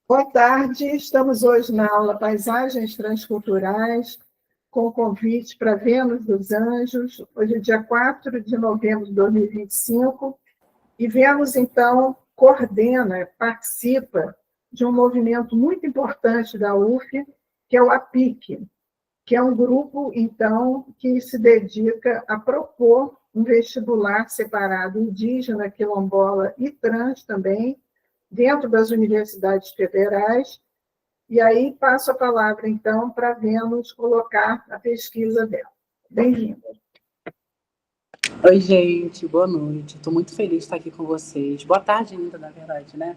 Boa tarde, estamos hoje na aula Paisagens Transculturais, com convite para Vênus dos Anjos, hoje é dia 4 de novembro de 2025, e Vênus, então, coordena, participa de um movimento muito importante da UF, que é o APIC, que é um grupo, então, que se dedica a propor um vestibular separado indígena, quilombola e trans também, dentro das universidades federais. E aí passo a palavra, então, para a Vênus colocar a pesquisa dela. Bem-vinda. Oi, gente, boa noite. Estou muito feliz de estar aqui com vocês. Boa tarde ainda, na verdade, né?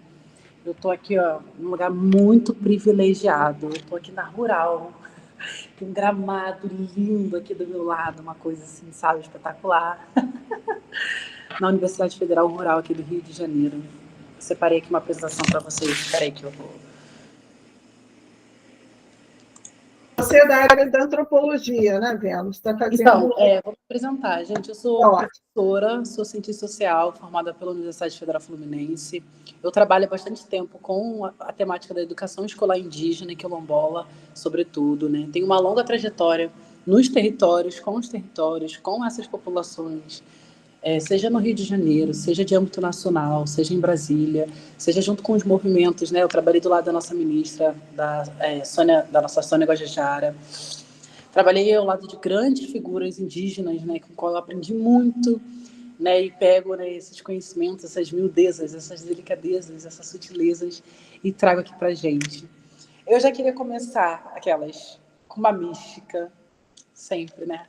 Eu estou aqui, ó, num lugar muito privilegiado. Eu estou aqui na Rural. Tem um gramado lindo aqui do meu lado, uma coisa assim, sabe, espetacular. Na Universidade Federal Rural aqui do Rio de Janeiro. Separei aqui uma apresentação para vocês. Espera aí que eu vou... Você é da área da antropologia, né, Vênus? Está fazendo... Então, vou me apresentar, gente. Eu sou professora, sou cientista social, formada pela Universidade Federal Fluminense. Eu trabalho há bastante tempo com a temática da educação escolar indígena e quilombola, sobretudo, né? Tenho uma longa trajetória nos territórios, com essas populações, seja no Rio de Janeiro, seja de âmbito nacional, seja em Brasília, seja junto com os movimentos, né? Eu trabalhei do lado da nossa ministra, da nossa Sônia Guajajara. Trabalhei ao lado de grandes figuras indígenas, né, com qual eu aprendi muito, né, e pego, né, esses conhecimentos, essas miudezas, essas delicadezas, essas sutilezas e trago aqui para gente. Eu já queria começar com uma mística, sempre, né?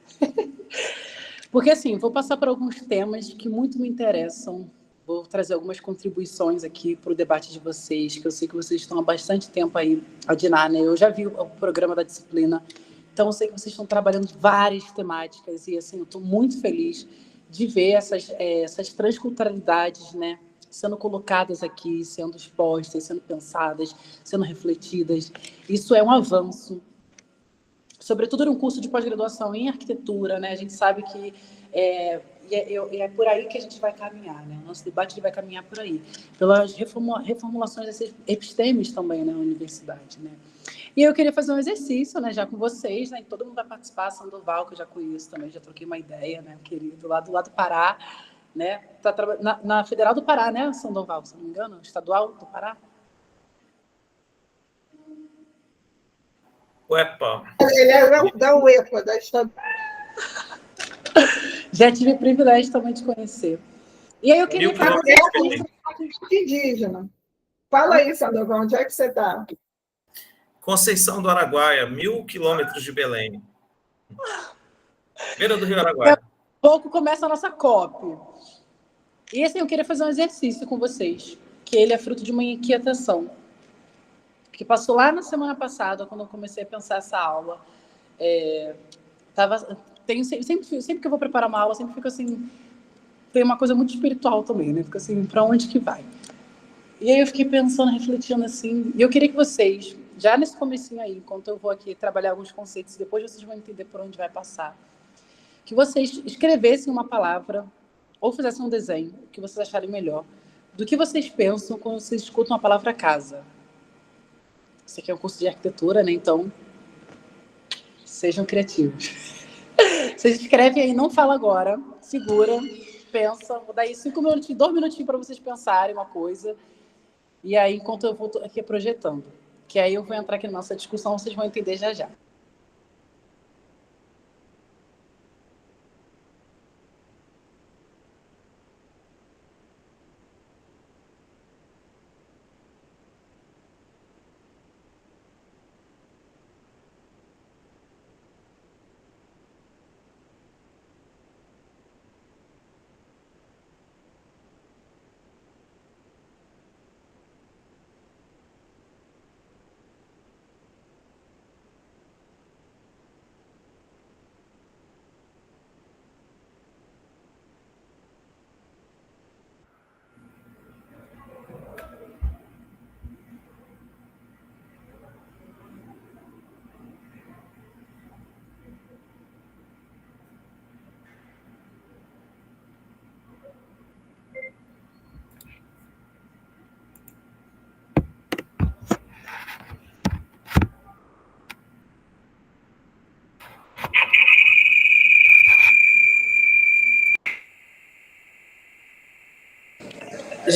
Porque, assim, vou passar por alguns temas que muito me interessam. Vou trazer algumas contribuições aqui para o debate de vocês, que eu sei que vocês estão há bastante tempo aí a dinar, né? Eu já vi o programa da disciplina, então eu sei que vocês estão trabalhando várias temáticas e, assim, eu estou muito feliz de ver essas transculturalidades, né, sendo colocadas aqui, sendo expostas, sendo pensadas, sendo refletidas. Isso é um avanço, sobretudo num curso de pós-graduação em arquitetura, né? A gente sabe que é por aí que a gente vai caminhar, né? O nosso debate vai caminhar por aí, pelas reformulações desses epistemes também na universidade, né? E eu queria fazer um exercício, né, já com vocês, né? Todo mundo vai participar, Sandoval, que eu já conheço também, já troquei uma ideia, né, querido, lá do Pará, né? Tá na Federal do Pará, né, Sandoval, se não me engano, Estadual do Pará. Uepa. Ele é da UEPA, da Estadual. Já tive o privilégio também de conhecer. E aí eu queria falar indígena. Fala aí, Sandoval, onde é que você está? Conceição do Araguaia, 1.000 quilômetros de Belém. Beira do Rio Araguaia. Daqui a pouco começa a nossa COP. E assim, eu queria fazer um exercício com vocês, que ele é fruto de uma inquietação, que passou lá na semana passada, quando eu comecei a pensar essa aula. Sempre que eu vou preparar uma aula, sempre fico assim, tem uma coisa muito espiritual também, né? Fico assim, para onde que vai? E aí eu fiquei pensando, refletindo assim, e eu queria que vocês, já nesse comecinho aí, enquanto eu vou aqui trabalhar alguns conceitos, depois vocês vão entender por onde vai passar, que vocês escrevessem uma palavra ou fizessem um desenho, o que vocês acharem melhor, do que vocês pensam quando vocês escutam a palavra casa. Isso aqui é um curso de arquitetura, né? Então, sejam criativos. Vocês escrevem aí, não fala agora, segura, pensa, vou dar aí 5 minutinhos, 2 minutinhos para vocês pensarem uma coisa, e aí, enquanto eu vou aqui projetando, que aí eu vou entrar aqui na nossa discussão, vocês vão entender já já.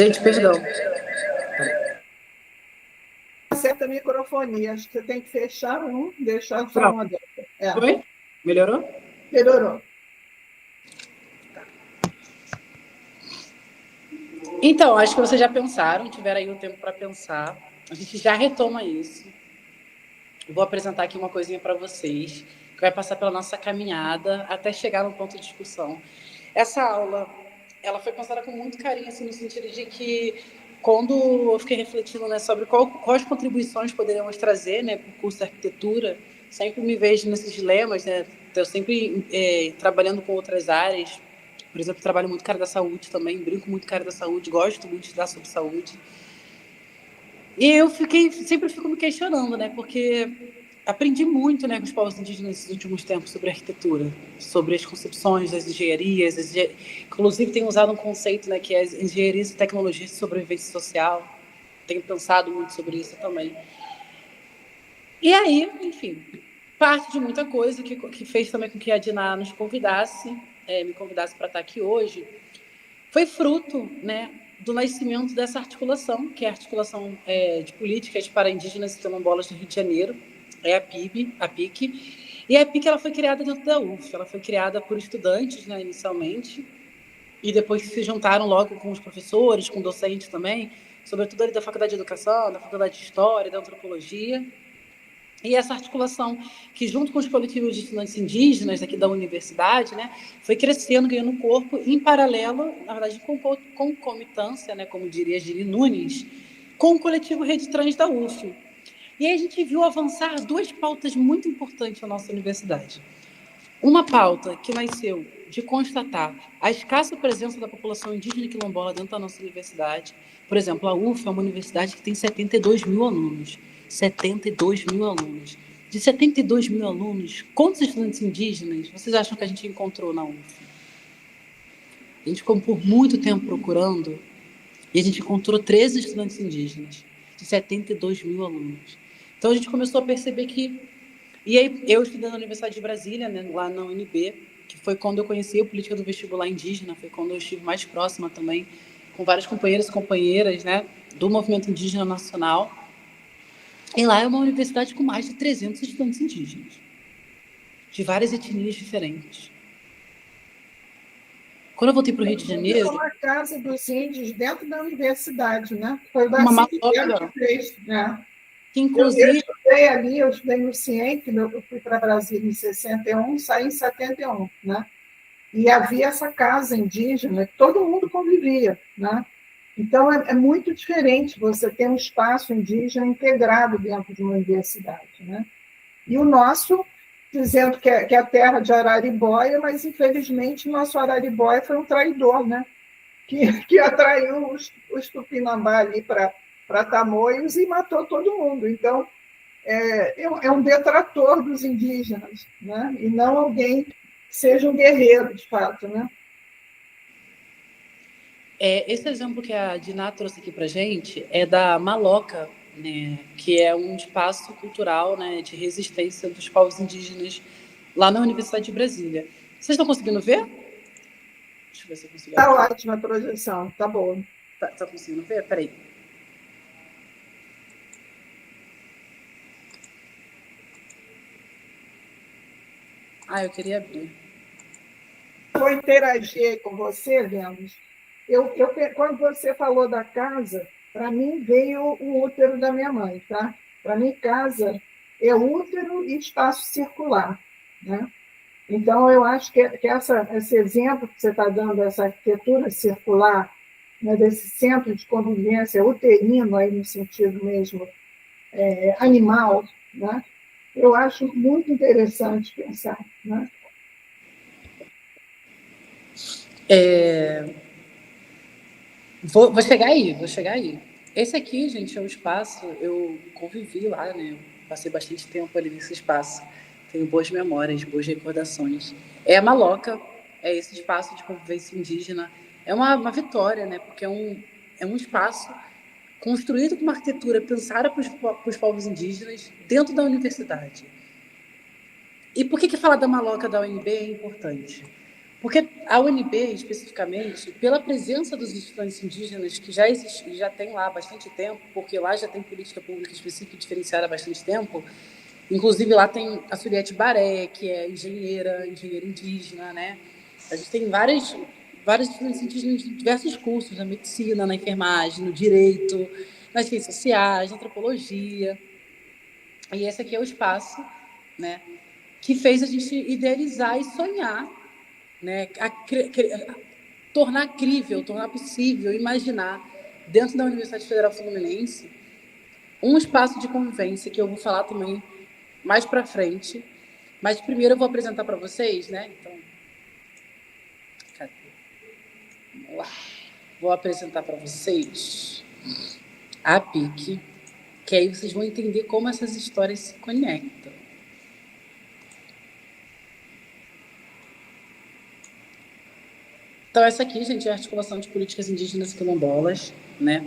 Gente, perdão. Acerta a microfonia. Acho que você tem que fechar um, deixar só Pronto. uma dentro. É. Oi? Melhorou? Melhorou. Então, acho que vocês já pensaram, tiveram aí um tempo para pensar. A gente já retoma isso. Eu vou apresentar aqui uma coisinha para vocês, que vai passar pela nossa caminhada até chegar no ponto de discussão. Essa aula, ela foi pensada com muito carinho, assim, no sentido de que, quando eu fiquei refletindo, né, sobre quais contribuições poderíamos trazer, né, para o curso de arquitetura, sempre me vejo nesses dilemas, né? Eu sempre trabalhando com outras áreas. Por exemplo, trabalho muito com a área da saúde também, brinco muito com a área da saúde, gosto muito de estudar sobre saúde. E eu sempre fico me questionando, né? Porque aprendi muito, né, com os povos indígenas nesses últimos tempos sobre arquitetura, sobre as concepções das engenharias. Inclusive, tenho usado um conceito, né, que é as engenharias e tecnologias de sobrevivência social. Tenho pensado muito sobre isso também. E aí, enfim, parte de muita coisa que fez também com que a Diná nos convidasse, me convidasse para estar aqui hoje, foi fruto, né, do nascimento dessa articulação, que é a Articulação de Políticas para Indígenas e Quilombolas do Rio de Janeiro, é a PIB, a PIC. E a PIC, ela foi criada dentro da UF, ela foi criada por estudantes, né, inicialmente, e depois se juntaram logo com os professores, com docentes também, sobretudo ali da Faculdade de Educação, da Faculdade de História, da Antropologia. E essa articulação, que junto com os coletivos de estudantes indígenas aqui da universidade, né, foi crescendo, ganhando corpo, em paralelo, na verdade, em concomitância, né, como diria Gili Nunes, com o coletivo Rede Trans da UF. E aí a gente viu avançar duas pautas muito importantes na nossa universidade. Uma pauta que nasceu de constatar a escassa presença da população indígena e quilombola dentro da nossa universidade. Por exemplo, a UF é uma universidade que tem 72 mil alunos. 72 mil alunos. De 72 mil alunos, quantos estudantes indígenas vocês acham que a gente encontrou na UF? A gente ficou por muito tempo procurando e a gente encontrou 13 estudantes indígenas de 72 mil alunos. Então, a gente começou a perceber que... E aí, eu estudei na Universidade de Brasília, né, lá na UNB, que foi quando eu conheci a política do vestibular indígena, foi quando eu estive mais próxima também, com vários companheiros e companheiras, né, do movimento indígena nacional. E lá é uma universidade com mais de 300 estudantes indígenas, de várias etnias diferentes. Quando eu voltei para o Rio de Janeiro... Foi uma casa dos índios dentro da universidade, né? Foi uma Marcelo que fez, né? Que, inclusive... Eu estudei no CIEM, eu fui para Brasília em 61, saí em 71, né? E havia essa casa indígena, que todo mundo convivia, né? Então, é muito diferente você ter um espaço indígena integrado dentro de uma universidade, né? E o nosso, dizendo que é a terra de Araribóia, mas, infelizmente, o nosso Araribóia foi um traidor, né? Que atraiu os Tupinambá ali para Tamoios e matou todo mundo. Então, é um detrator dos indígenas, né? E não alguém que seja um guerreiro, de fato, né? Esse exemplo que a Diná trouxe aqui para a gente é da Maloca, né, que é um espaço cultural, né, de resistência dos povos indígenas lá na Universidade de Brasília. Vocês estão conseguindo ver? Deixa eu ver se eu consigo. Está ótima a projeção, está boa. Tá conseguindo ver? Peraí. Eu queria abrir. Vou interagir com você, Vênus. Quando você falou da casa, para mim veio o útero da minha mãe, tá? Para mim, casa é útero e espaço circular, né? Então, eu acho que esse exemplo que você está dando, dessa arquitetura circular, né, desse centro de convivência uterino, aí no sentido mesmo animal, né? Eu acho muito interessante pensar, né? Vou chegar aí. Esse aqui, gente, é um espaço, eu convivi lá, né? Passei bastante tempo ali nesse espaço. Tenho boas memórias, boas recordações. É a Maloca, é esse espaço de convivência indígena. É uma vitória, né? Porque é um espaço construído com uma arquitetura pensada para os povos indígenas dentro da universidade. E por que falar da Maloca da UNB é importante? Porque a UNB, especificamente, pela presença dos estudantes indígenas, que já existe, já tem lá há bastante tempo, porque lá já tem política pública específica e diferenciada há bastante tempo, inclusive lá tem a Suriete Baré, que é engenheira indígena, né? A gente tem vários estudantes indígenas de diversos cursos, na medicina, na enfermagem, no direito, nas ciências sociais, na antropologia. E esse aqui é o espaço, né, que fez a gente idealizar e sonhar, né, tornar crível, tornar possível imaginar, dentro da Universidade Federal Fluminense, um espaço de convivência, que eu vou falar também mais para frente. Mas primeiro eu vou apresentar para vocês, né? Então, cadê? Vamos lá. Vou apresentar para vocês a PIC, que aí vocês vão entender como essas histórias se conectam. Então, essa aqui, gente, é a articulação de políticas indígenas e quilombolas, né?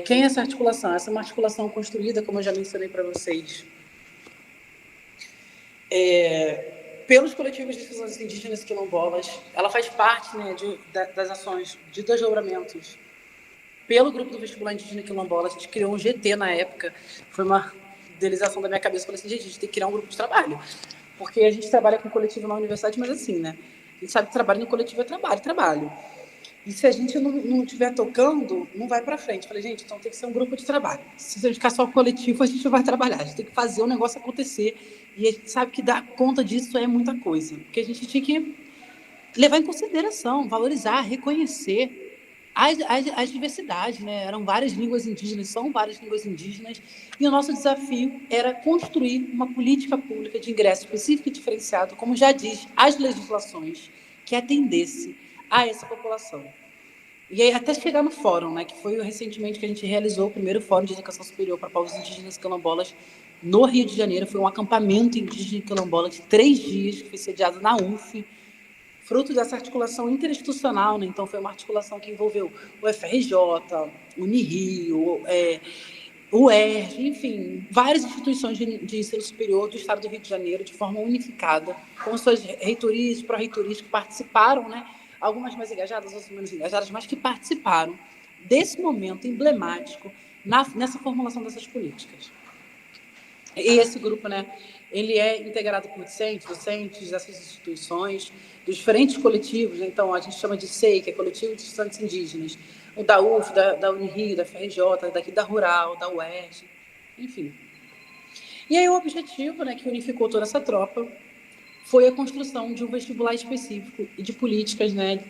Quem é essa articulação? Essa é uma articulação construída, como eu já mencionei para vocês, pelos coletivos de estudantes indígenas e quilombolas. Ela faz parte, né, das ações de desdobramentos pelo grupo do vestibular indígena e quilombola. A gente criou um GT na época, foi uma idealização da minha cabeça. Eu falei assim, gente, a gente tem que criar um grupo de trabalho, porque a gente trabalha com coletivo na universidade, mas assim, né, a gente sabe que trabalho no coletivo é trabalho. E se a gente não estiver tocando, não vai para frente. Eu falei, gente, então tem que ser um grupo de trabalho. Se a gente ficar só coletivo, a gente não vai trabalhar. A gente tem que fazer o negócio acontecer. E a gente sabe que dar conta disso é muita coisa. Porque a gente tinha que levar em consideração, valorizar, reconhecer as diversidades, né? Eram várias línguas indígenas, são várias línguas indígenas. E o nosso desafio era construir uma política pública de ingresso específico e diferenciado, como já diz as legislações, que atendesse a essa população. E aí, até chegar no fórum, né, que foi recentemente que a gente realizou o primeiro Fórum de Educação Superior para Povos Indígenas e Quilombolas no Rio de Janeiro. Foi um acampamento indígena e quilombola de 3 dias, que foi sediado na UF, fruto dessa articulação interinstitucional, né? Então, foi uma articulação que envolveu o FRJ, o Unirio, o UERJ, enfim, várias instituições de ensino superior do Estado do Rio de Janeiro, de forma unificada, com suas reitorias e pró-reitorias que participaram, né? Algumas mais engajadas, outras menos engajadas, mas que participaram desse momento emblemático nessa formulação dessas políticas. E esse grupo, né, ele é integrado por docentes dessas instituições, dos diferentes coletivos, né? Então a gente chama de SEI, que é Coletivo de Estudantes Indígenas, o da UF, da Unirio, da FRJ, daqui da Rural, da UERJ, enfim. E aí o objetivo, né, que unificou toda essa tropa foi a construção de um vestibular específico e de políticas, né,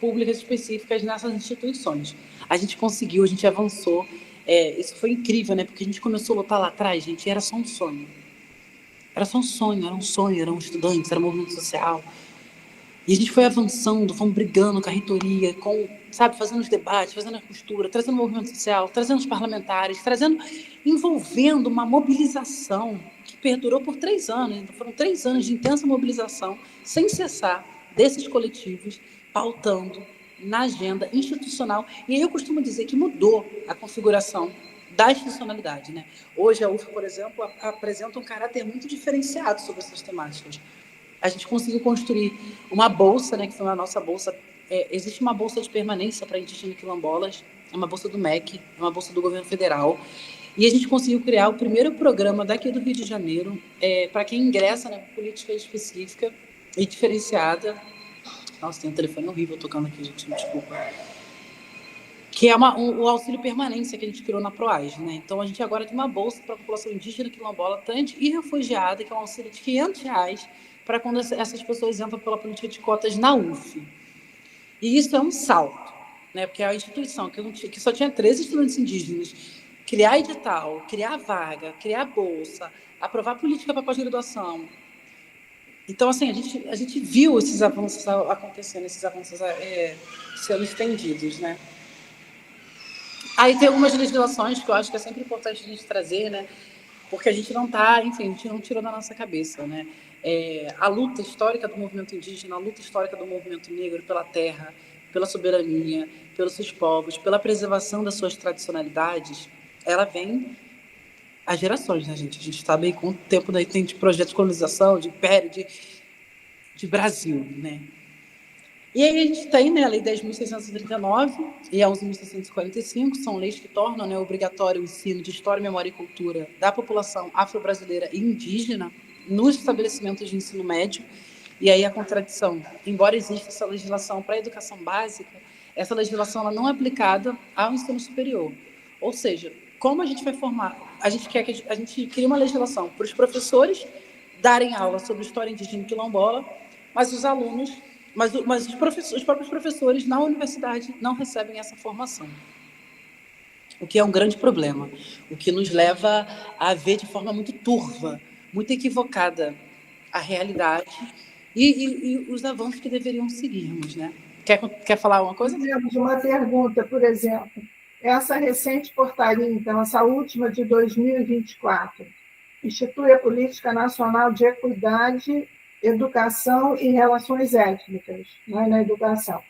públicas específicas nessas instituições. A gente conseguiu, a gente avançou. Isso foi incrível, né, porque a gente começou a lutar lá atrás, gente, e era só um sonho. Era só um sonho, eram estudantes, era um movimento social. E a gente foi avançando, fomos brigando com a reitoria, fazendo os debates, fazendo a costura, trazendo o movimento social, trazendo os parlamentares, envolvendo uma mobilização que perdurou por 3 anos. Então, foram 3 anos de intensa mobilização, sem cessar, desses coletivos, pautando na agenda institucional. E aí eu costumo dizer que mudou a configuração da institucionalidade, né? Hoje a UF, por exemplo, apresenta um caráter muito diferenciado sobre essas temáticas. A gente conseguiu construir uma bolsa, né, que foi a nossa bolsa. Existe uma bolsa de permanência para indígenas e quilombolas, é uma bolsa do MEC, é uma bolsa do governo federal. E a gente conseguiu criar o primeiro programa daqui do Rio de Janeiro, para quem ingressa na política específica e diferenciada. Nossa, tem um telefone horrível tocando aqui, gente, desculpa. Que é o auxílio permanência que a gente criou na PROAS, né? Então, a gente agora tem uma bolsa para a população indígena, quilombola, trans e refugiada, que é um auxílio de R$500 para quando essas pessoas entram pela política de cotas na UF. E isso é um salto, né? Porque a instituição que só tinha 13 estudantes indígenas, criar edital, criar vaga, criar bolsa, aprovar política para pós-graduação. Então, assim, a gente viu esses avanços acontecendo, esses avanços sendo estendidos, né? Aí tem algumas legislações que eu acho que é sempre importante a gente trazer, né? Porque a gente não está, enfim, a gente não tirou da nossa cabeça, né? A luta histórica do movimento indígena, a luta histórica do movimento negro pela terra, pela soberania, pelos seus povos, pela preservação das suas tradicionalidades, ela vem há gerações, né, gente? A gente está bem com o tempo, daí tem de projetos de colonização, de império, de de Brasil, né? E aí a gente tem, né, a Lei 10.639 e a 11.645, são leis que tornam, né, obrigatório o ensino de história, memória e cultura da população afro-brasileira e indígena nos estabelecimentos de ensino médio. E aí a contradição, embora exista essa legislação para a educação básica, essa legislação ela não é aplicada ao ensino superior. Ou seja, como a gente vai formar? A gente cria uma legislação para os professores darem aula sobre história indígena e quilombola, mas os alunos, os próprios professores na universidade não recebem essa formação. O que é um grande problema, o que nos leva a ver de forma muito turva, muito equivocada a realidade e os avanços que deveriam seguirmos, né? Quer falar alguma coisa? Temos uma pergunta, por exemplo. Essa recente portaria, então, essa última de 2024, institui a Política Nacional de Equidade, Educação e Relações Étnicas, né, na educação.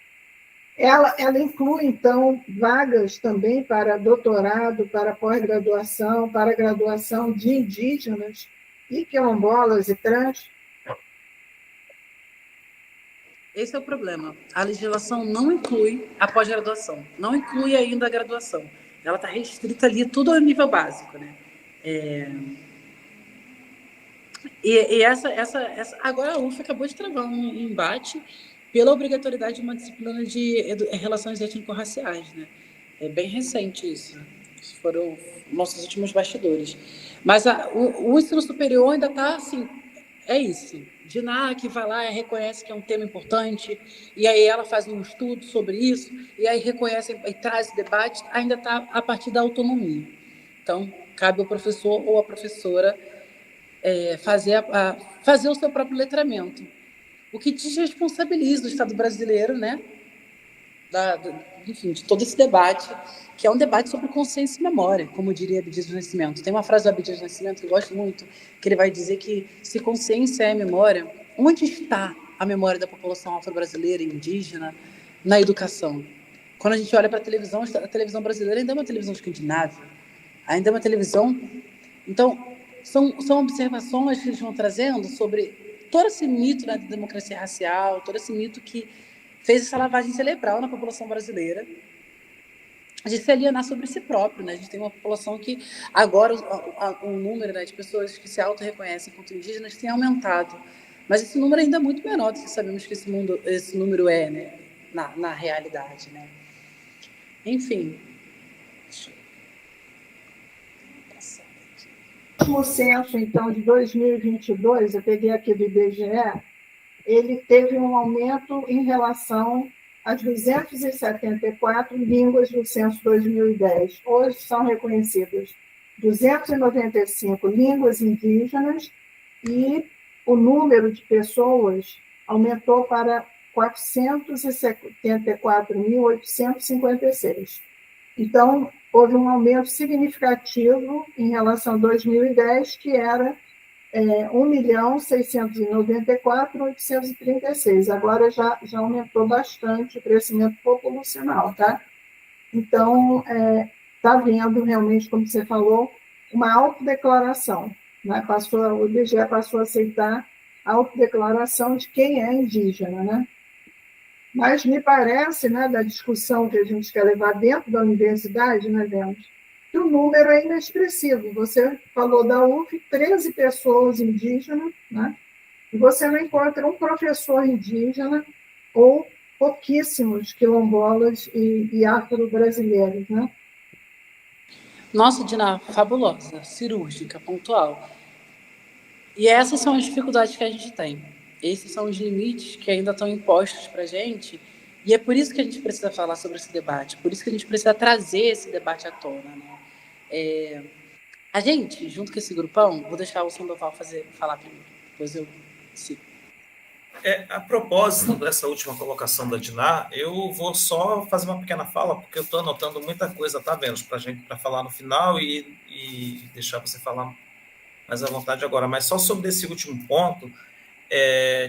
Ela inclui, então, vagas também para doutorado, para pós-graduação, para graduação de indígenas e quilombolas e trans? Esse é o problema. A legislação não inclui a pós-graduação, não inclui ainda a graduação. Ela está restrita ali, tudo ao nível básico, né? Agora a UF acabou de travar um embate pela obrigatoriedade de uma disciplina de relações étnico-raciais, né? É bem recente isso. Esses foram nossos últimos bastidores. Mas o ensino superior ainda está assim, é isso. DINAH vai lá e reconhece que é um tema importante, e aí ela faz um estudo sobre isso, e aí reconhece e traz o debate, ainda está a partir da autonomia. Então, cabe ao professor ou à professora fazer o seu próprio letramento, o que desresponsabiliza o Estado brasileiro, né? Enfim, de todo esse debate, que é um debate sobre consciência e memória, como diria Abdias do Nascimento. Tem uma frase do Abdias do Nascimento que eu gosto muito, que ele vai dizer que se consciência é memória, onde está a memória da população afro-brasileira e indígena na educação? Quando a gente olha para a televisão brasileira ainda é uma televisão escandinava, ainda é uma televisão... Então, são observações que eles vão trazendo sobre todo esse mito da democracia racial, todo esse mito que fez essa lavagem cerebral na população brasileira, de se alienar sobre si próprio, né? A gente tem uma população que agora o número, né, de pessoas que se auto-reconhecem como indígenas tem aumentado, mas esse número ainda é muito menor do que sabemos que esse número é, né, na realidade, né? Enfim. O último censo, então, de 2022, eu peguei aqui do IBGE, ele teve um aumento em relação às 274 línguas do censo 2010. Hoje são reconhecidas 295 línguas indígenas e o número de pessoas aumentou para 474.856. Então, houve um aumento significativo em relação a 2010, que era 1.694.836. Agora já aumentou bastante o crescimento populacional, tá? Então, está havendo realmente, como você falou, uma autodeclaração, né? O IBGE passou a aceitar a autodeclaração de quem é indígena, né? Mas me parece, né, da discussão que a gente quer levar dentro da universidade, né, que o número é inexpressivo. Você falou da UF, 13 pessoas indígenas, né, e você não encontra um professor indígena ou pouquíssimos quilombolas e afro-brasileiros, né? Nossa, Dina, fabulosa, cirúrgica, pontual. E essas são as dificuldades que a gente tem. Esses são os limites que ainda estão impostos para a gente, e é por isso que a gente precisa falar sobre esse debate, por isso que a gente precisa trazer esse debate à tona, né? A gente, junto com esse grupão, vou deixar o Sandoval falar primeiro, depois eu sigo. A propósito dessa última colocação da Diná, eu vou só fazer uma pequena fala, porque eu estou anotando muita coisa, tá vendo, para falar no final e deixar você falar mais à vontade agora. Mas só sobre esse último ponto,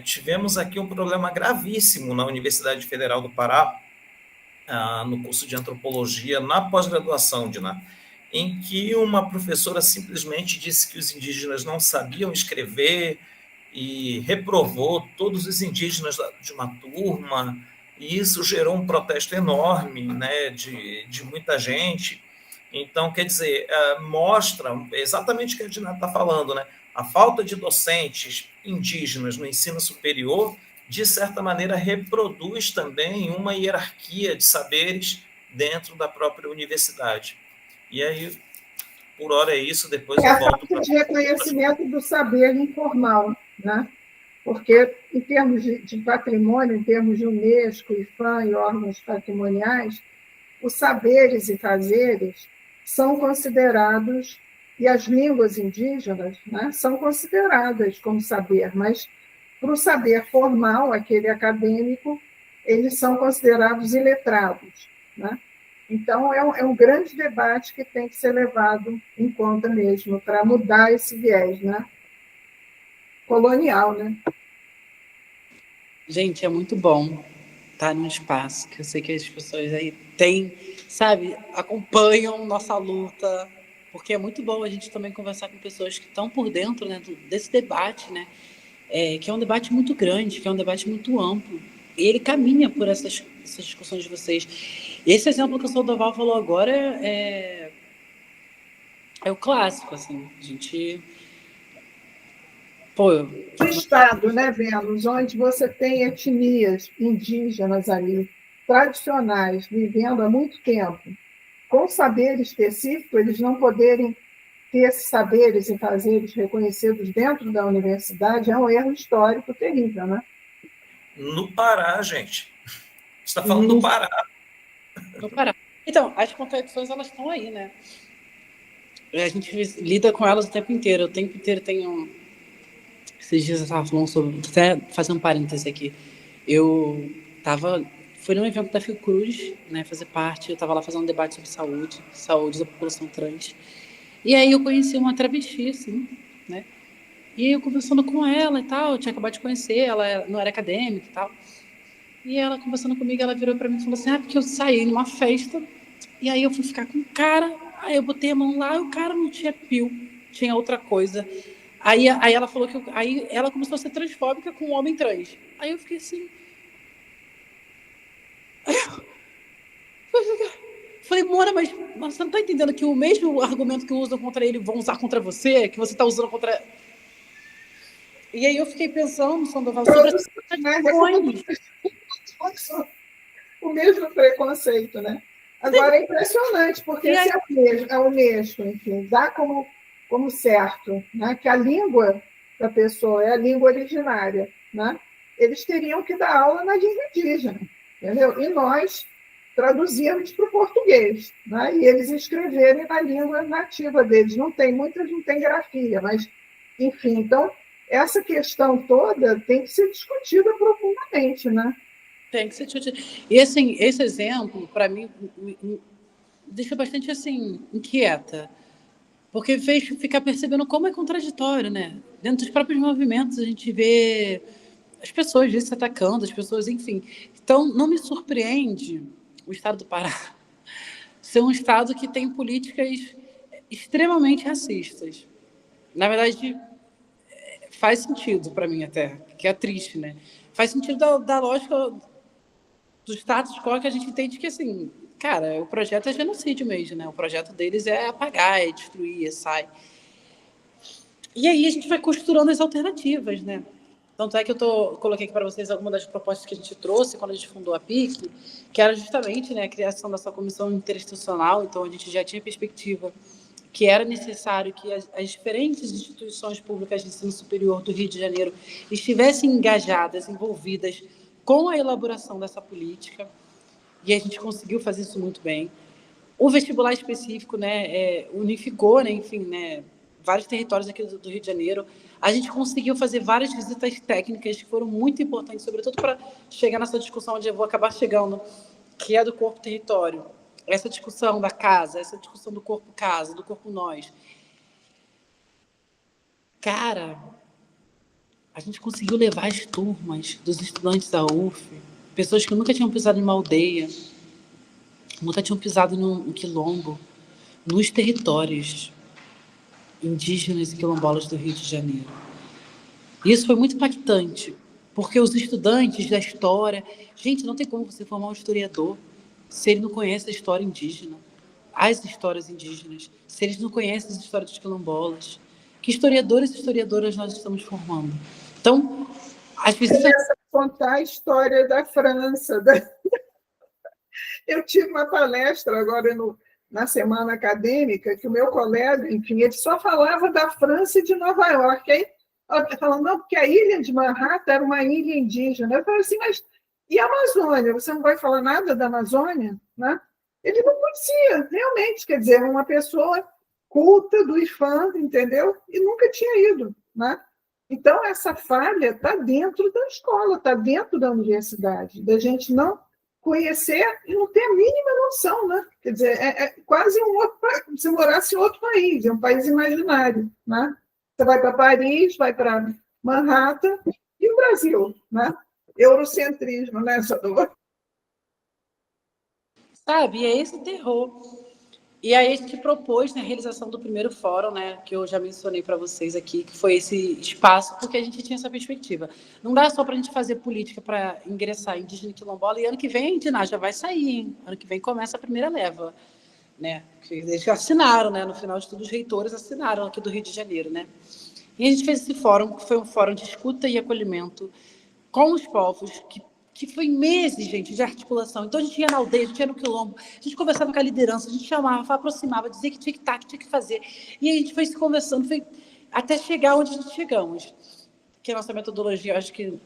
tivemos aqui um problema gravíssimo na Universidade Federal do Pará, no curso de Antropologia, na pós-graduação, Diná, em que uma professora simplesmente disse que os indígenas não sabiam escrever, e reprovou todos os indígenas de uma turma, e isso gerou um protesto enorme, né, de muita gente. Então, quer dizer, mostra exatamente o que a Dina está falando, né? A falta de docentes indígenas no ensino superior, de certa maneira, reproduz também uma hierarquia de saberes dentro da própria universidade. E aí, por hora é isso, depois eu volto para... A falta de reconhecimento do saber informal, né? Porque, em termos de patrimônio, em termos de Unesco, IFAM e órgãos patrimoniais, os saberes e fazeres são considerados, e as línguas indígenas, né, são consideradas como saber, mas para o saber formal, aquele acadêmico, eles são considerados iletrados, né? Então, é um grande debate que tem que ser levado em conta mesmo, para mudar esse viés, né, colonial, né? Gente, é muito bom estar num espaço que eu sei que as pessoas aí têm, sabe, acompanham nossa luta, porque é muito bom a gente também conversar com pessoas que estão por dentro, né, desse debate, né, que é um debate muito grande, que é um debate muito amplo, e ele caminha por essas discussões de vocês. Esse exemplo que o Sandoval falou agora é o clássico, assim, a gente... Pô, O Estado, né, Vênus, onde você tem etnias indígenas ali, tradicionais, vivendo há muito tempo, com saber específico, eles não poderem ter esses saberes e fazeres reconhecidos dentro da universidade, é um erro histórico terrível, né? No Pará, gente. Você está falando do Pará. No Pará. Então, as contradições, elas estão aí, né? A gente lida com elas o tempo inteiro. O tempo inteiro tem um... Esses dias eu estava falando sobre... Até fazer um parêntese aqui. Fui num evento da Fiocruz, né, fazer parte. Eu estava lá fazendo um debate sobre saúde da população trans. E aí eu conheci uma travesti, assim, né? E aí eu conversando com ela e tal, eu tinha acabado de conhecer, ela não era acadêmica e tal. E ela conversando comigo, ela virou para mim e falou assim, porque eu saí numa festa, e aí eu fui ficar com um cara, aí eu botei a mão lá, e o cara não tinha pio, tinha outra coisa. Aí ela falou aí ela começou a ser transfóbica com um homem trans. Aí eu fiquei assim... Falei, Mora, mas você não está entendendo que o mesmo argumento que usam contra ele vão usar contra você, que você está usando contra... E aí eu fiquei pensando, Sandoval, sobre as questões. O mesmo preconceito, né? Agora, é impressionante, porque se a Unesco, enfim, dá como certo, né, que a língua da pessoa é a língua originária, né, eles teriam que dar aula na língua indígena, entendeu? E nós traduzíamos para o português, né, e eles escreverem na língua nativa deles. Muitas não tem grafia, mas, enfim, então, essa questão toda tem que ser discutida profundamente, né? Tem que ser discutido. E, assim, esse exemplo, para mim, me deixa bastante, assim, inquieta, porque fez ficar percebendo como é contraditório, né? Dentro dos próprios movimentos, a gente vê as pessoas se atacando, as pessoas, enfim. Então, não me surpreende o estado do Pará ser um estado que tem políticas extremamente racistas. Na verdade, faz sentido para mim até, que é triste, né? Faz sentido da lógica do status quo, que a gente entende que, assim, cara, o projeto é genocídio mesmo, né? O projeto deles é apagar, é destruir, é sai. E aí a gente vai costurando as alternativas, né? Tanto é que coloquei aqui para vocês algumas das propostas que a gente trouxe quando a gente fundou a PIC, que era justamente, né, a criação dessa comissão interinstitucional. Então a gente já tinha perspectiva que era necessário que as diferentes instituições públicas de ensino superior do Rio de Janeiro estivessem engajadas, envolvidas com a elaboração dessa política, e a gente conseguiu fazer isso muito bem. O vestibular específico, né, unificou, né, enfim, né, vários territórios aqui do Rio de Janeiro. A gente conseguiu fazer várias visitas técnicas que foram muito importantes, sobretudo para chegar nessa discussão onde eu vou acabar chegando, que é do corpo-território. Essa discussão da casa, essa discussão do corpo-casa, do corpo-nós. Cara, a gente conseguiu levar as turmas dos estudantes da UF, pessoas que nunca tinham pisado em uma aldeia, nunca tinham pisado num quilombo, nos territórios indígenas e quilombolas do Rio de Janeiro. Isso foi muito impactante, porque os estudantes da história... Gente, não tem como você formar um historiador se ele não conhece a história indígena, as histórias indígenas, se eles não conhecem as histórias dos quilombolas. Que historiadores e historiadoras nós estamos formando? Então, as visitas... Começa a contar a história da França. Eu tive uma palestra agora na semana acadêmica, que o meu colega, enfim, ele só falava da França e de Nova York. Aí, falando, não, porque a ilha de Manhattan era uma ilha indígena. Eu falei assim, mas e a Amazônia? Você não vai falar nada da Amazônia? Né? Ele não conhecia, realmente, quer dizer, uma pessoa culta do IFAM, entendeu? E nunca tinha ido. Né? Então, essa falha está dentro da escola, está dentro da universidade, da gente não conhecer e não ter a mínima noção, né? Quer dizer, é quase se morasse em outro país, é um país imaginário, né? Você vai para Paris, vai para Manhattan e o Brasil, né? Eurocentrismo, né, Sador? Sabe, e é esse terror. E aí a gente propôs, né, a realização do primeiro fórum, né, que eu já mencionei para vocês aqui, que foi esse espaço, porque a gente tinha essa perspectiva. Não dá só para a gente fazer política para ingressar indígena e quilombola, e ano que vem a Indiná já vai sair, hein? Ano que vem começa a primeira leva, né? Eles assinaram, né, no final de tudo, os reitores assinaram aqui do Rio de Janeiro, né? E a gente fez esse fórum, que foi um fórum de escuta e acolhimento com os povos, que foi meses, gente, de articulação. Então, a gente ia na aldeia, a gente ia no quilombo, a gente conversava com a liderança, a gente chamava, aproximava, dizia que tinha que estar, que tinha que fazer. E a gente foi se conversando, foi até chegar onde a gente chegamos. Que a nossa metodologia, eu acho que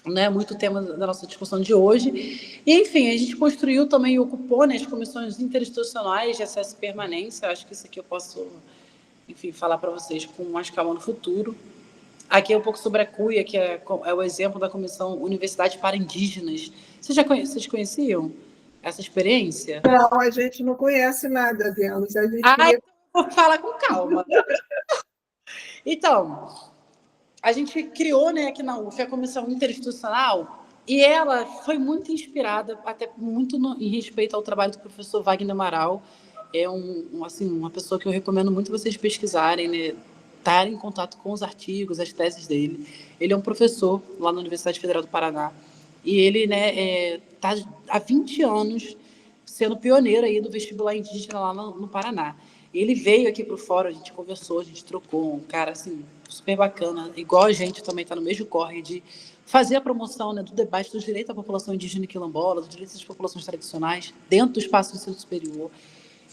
não é muito o tema da nossa discussão de hoje. E, enfim, a gente construiu também e ocupou, né, as comissões interinstitucionais de acesso e permanência. Eu acho que isso aqui eu posso, enfim, falar para vocês com mais calma no futuro. Aqui é um pouco sobre a CUIA, que é o exemplo da Comissão Universidade para Indígenas. Vocês conheciam essa experiência? Não, a gente não conhece nada delas. A gente então vou falar com calma. Então, a gente criou, né, aqui na UF a Comissão Interinstitucional, e ela foi muito inspirada, até muito em respeito ao trabalho do professor Wagner Amaral. É assim, uma pessoa que eu recomendo muito vocês pesquisarem, né? Estar em contato com os artigos, as teses dele. Ele é um professor lá na Universidade Federal do Paraná, e ele, né, está há 20 anos sendo pioneiro aí do vestibular indígena lá no Paraná. Ele veio aqui para o fórum, a gente conversou, a gente trocou, um cara assim, super bacana, igual a gente também está no mesmo corre de fazer a promoção, né, do debate dos direitos da população indígena e quilombola, dos direitos das populações tradicionais, dentro do espaço do ensino superior.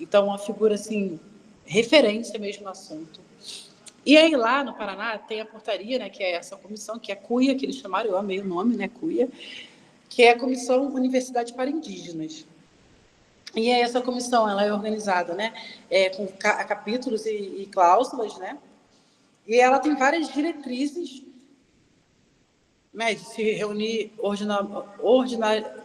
Então, uma figura assim, referência mesmo no assunto. E aí, lá no Paraná, tem a portaria, né, que é essa comissão, que é a CUIA, que eles chamaram, eu amei o nome, né, CUIA, que é a Comissão Universidade para Indígenas. E aí, essa comissão, ela é organizada, né, com capítulos e cláusulas, né, e ela tem várias diretrizes, né, de se reunir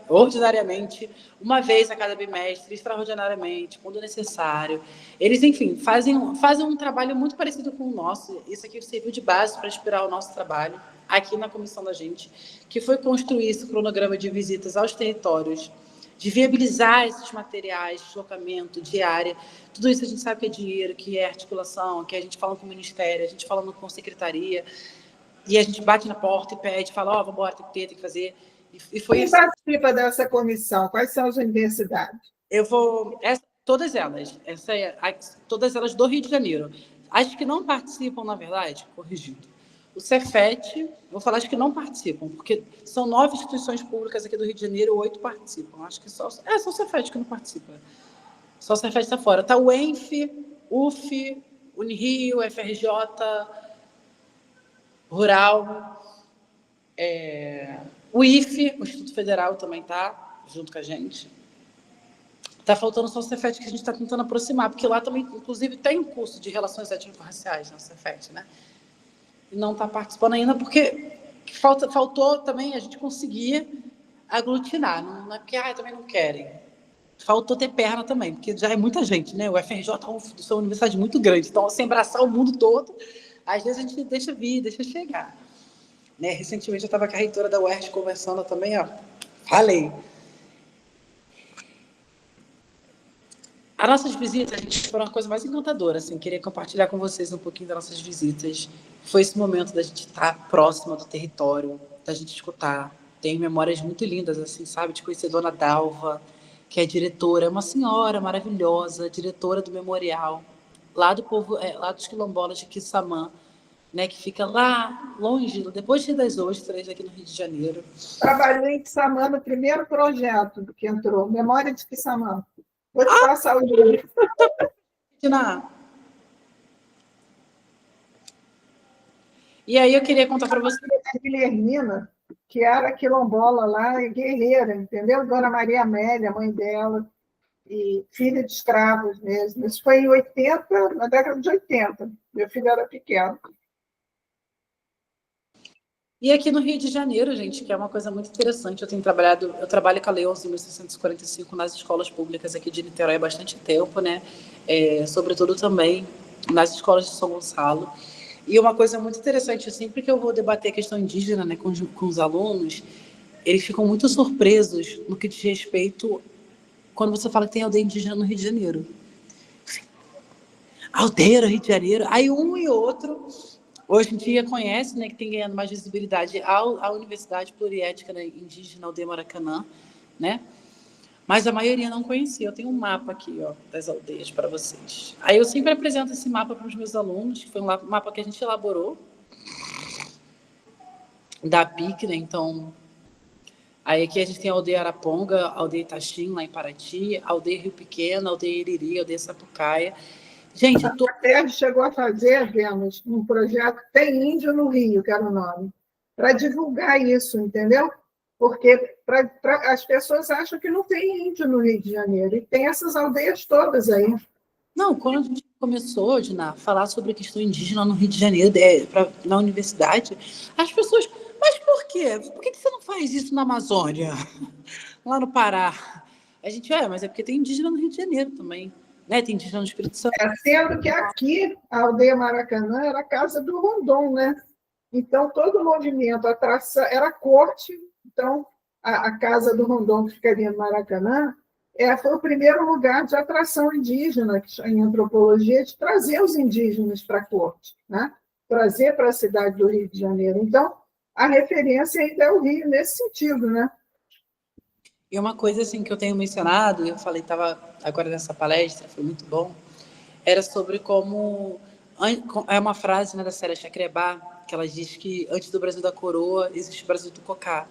ordinariamente, uma vez a cada bimestre, extraordinariamente, quando necessário. Eles, enfim, fazem um trabalho muito parecido com o nosso. Isso aqui serviu de base para inspirar o nosso trabalho aqui na comissão da gente, que foi construir esse cronograma de visitas aos territórios, de viabilizar esses materiais, deslocamento, diária. Tudo isso a gente sabe que é dinheiro, que é articulação, que a gente fala com o Ministério, a gente fala com a Secretaria, e a gente bate na porta e pede, fala, ó, vamos embora, tem que fazer. E foi Quem assim. participa dessa comissão? Quais são as universidades? Todas elas. Todas elas do Rio de Janeiro. As que não participam, na verdade, corrigindo. O Cefet, vou falar as que não participam, porque são 9 instituições públicas aqui do Rio de Janeiro, 8 participam. Acho que só o Cefet que não participa. Só o Cefet está fora. Está o ENF, UF, Unirio, FRJ, Rural, o IFE, o Instituto Federal também está junto com a gente. Está faltando só o Cefet, que a gente está tentando aproximar, porque lá também, inclusive, tem um curso de relações étnico-raciais no Cefet, né? E não está participando ainda porque faltou também a gente conseguir aglutinar, não é porque também não querem. Faltou ter perna também, porque já é muita gente, né? O FRJ é uma universidade muito grande, então, sem abraçar o mundo todo, às vezes a gente deixa vir, deixa chegar. Né? Recentemente eu estava com a reitora da UERJ conversando também, ó, falei. As nossas visitas, a gente, foi uma coisa mais encantadora, assim, queria compartilhar com vocês um pouquinho das nossas visitas. Foi esse momento da gente estar próxima do território, da gente escutar. Tem memórias muito lindas, assim, sabe? De conhecer a Dona Dalva, que é diretora, é uma senhora maravilhosa, diretora do memorial, lá do povo, lá dos quilombolas de Quissamã, né, que fica lá longe, depois de Rio das Ostras, aqui no Rio de Janeiro. Trabalhei em Quissamã no primeiro projeto que entrou, Memória de Quissamã. Vou te passar o livro. E aí eu queria contar para você. A Guilhermina, que era quilombola lá, e guerreira, entendeu? Dona Maria Amélia, mãe dela, e filha de escravos mesmo. Isso foi em 80, na década de 80. Meu filho era pequeno. E aqui no Rio de Janeiro, gente, que é uma coisa muito interessante, eu trabalho com a Lei 11.645 nas escolas públicas aqui de Niterói há bastante tempo, né? Sobretudo também nas escolas de São Gonçalo. E uma coisa muito interessante, sempre que eu vou debater a questão indígena, né, com os alunos, eles ficam muito surpresos no que diz respeito quando você fala que tem aldeia indígena no Rio de Janeiro. Aldeia no Rio de Janeiro. Aí um e outro, hoje em dia, conhece, né, que tem ganhando mais visibilidade a Universidade Pluriétnica, né, Indígena Aldeia Maracanã, né? Mas a maioria não conhecia. Eu tenho um mapa aqui, ó, das aldeias para vocês. Aí eu sempre apresento esse mapa para os meus alunos, que foi um mapa que a gente elaborou, da PIC, né? Então, aí aqui a gente tem a aldeia Araponga, a aldeia Itaxim, lá em Paraty, a aldeia Rio Pequeno, a aldeia Iriri, a aldeia Sapucaia. Gente, a TERJ chegou a fazer, Vênus, um projeto Tem Índio no Rio, que era o nome, para divulgar isso, entendeu? Porque as pessoas acham que não tem índio no Rio de Janeiro, e tem essas aldeias todas aí. Não, quando a gente começou, Dina, a falar sobre a questão indígena no Rio de Janeiro, na universidade, as pessoas, mas por quê? Por que você não faz isso na Amazônia, lá no Pará? A gente, mas é porque tem indígena no Rio de Janeiro também, né? Tem indígena no Espírito Santo. Sendo que aqui, a aldeia Maracanã era a casa do Rondon, né? Então, todo o movimento, a atração, era a corte. Então, a casa do Rondon, que ficaria no Maracanã, foi o primeiro lugar de atração indígena, em antropologia, de trazer os indígenas para a corte, né? Trazer para a cidade do Rio de Janeiro. Então, a referência ainda é o Rio nesse sentido, né? E uma coisa assim que eu tenho mencionado, eu falei, estava agora nessa palestra, foi muito bom, era sobre como... É uma frase, né, da Célia Chacrebá, que ela diz que antes do Brasil da coroa, existe o Brasil do cocá.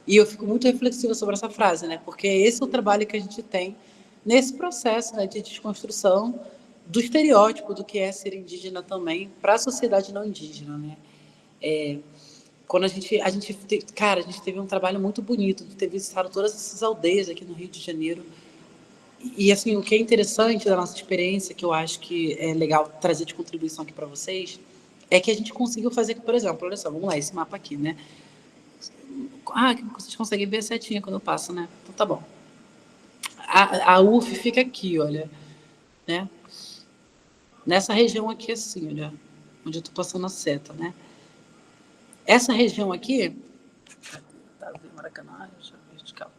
E eu fico muito reflexiva sobre essa frase, né? Porque esse é o trabalho que a gente tem nesse processo, né, de desconstrução do estereótipo do que é ser indígena também para a sociedade não indígena, né? Quando a gente teve um trabalho muito bonito de ter visitado todas essas aldeias aqui no Rio de Janeiro. E assim, o que é interessante da nossa experiência, que eu acho que é legal trazer de contribuição aqui para vocês, é que a gente conseguiu fazer, por exemplo, olha só, vamos lá, esse mapa aqui, né? Vocês conseguem ver a setinha quando eu passo, né? Então tá bom. A UF fica aqui, olha, né? Nessa região aqui, assim, olha, onde eu tô passando a seta, né? Essa região aqui, tá, Maracanã, vertical.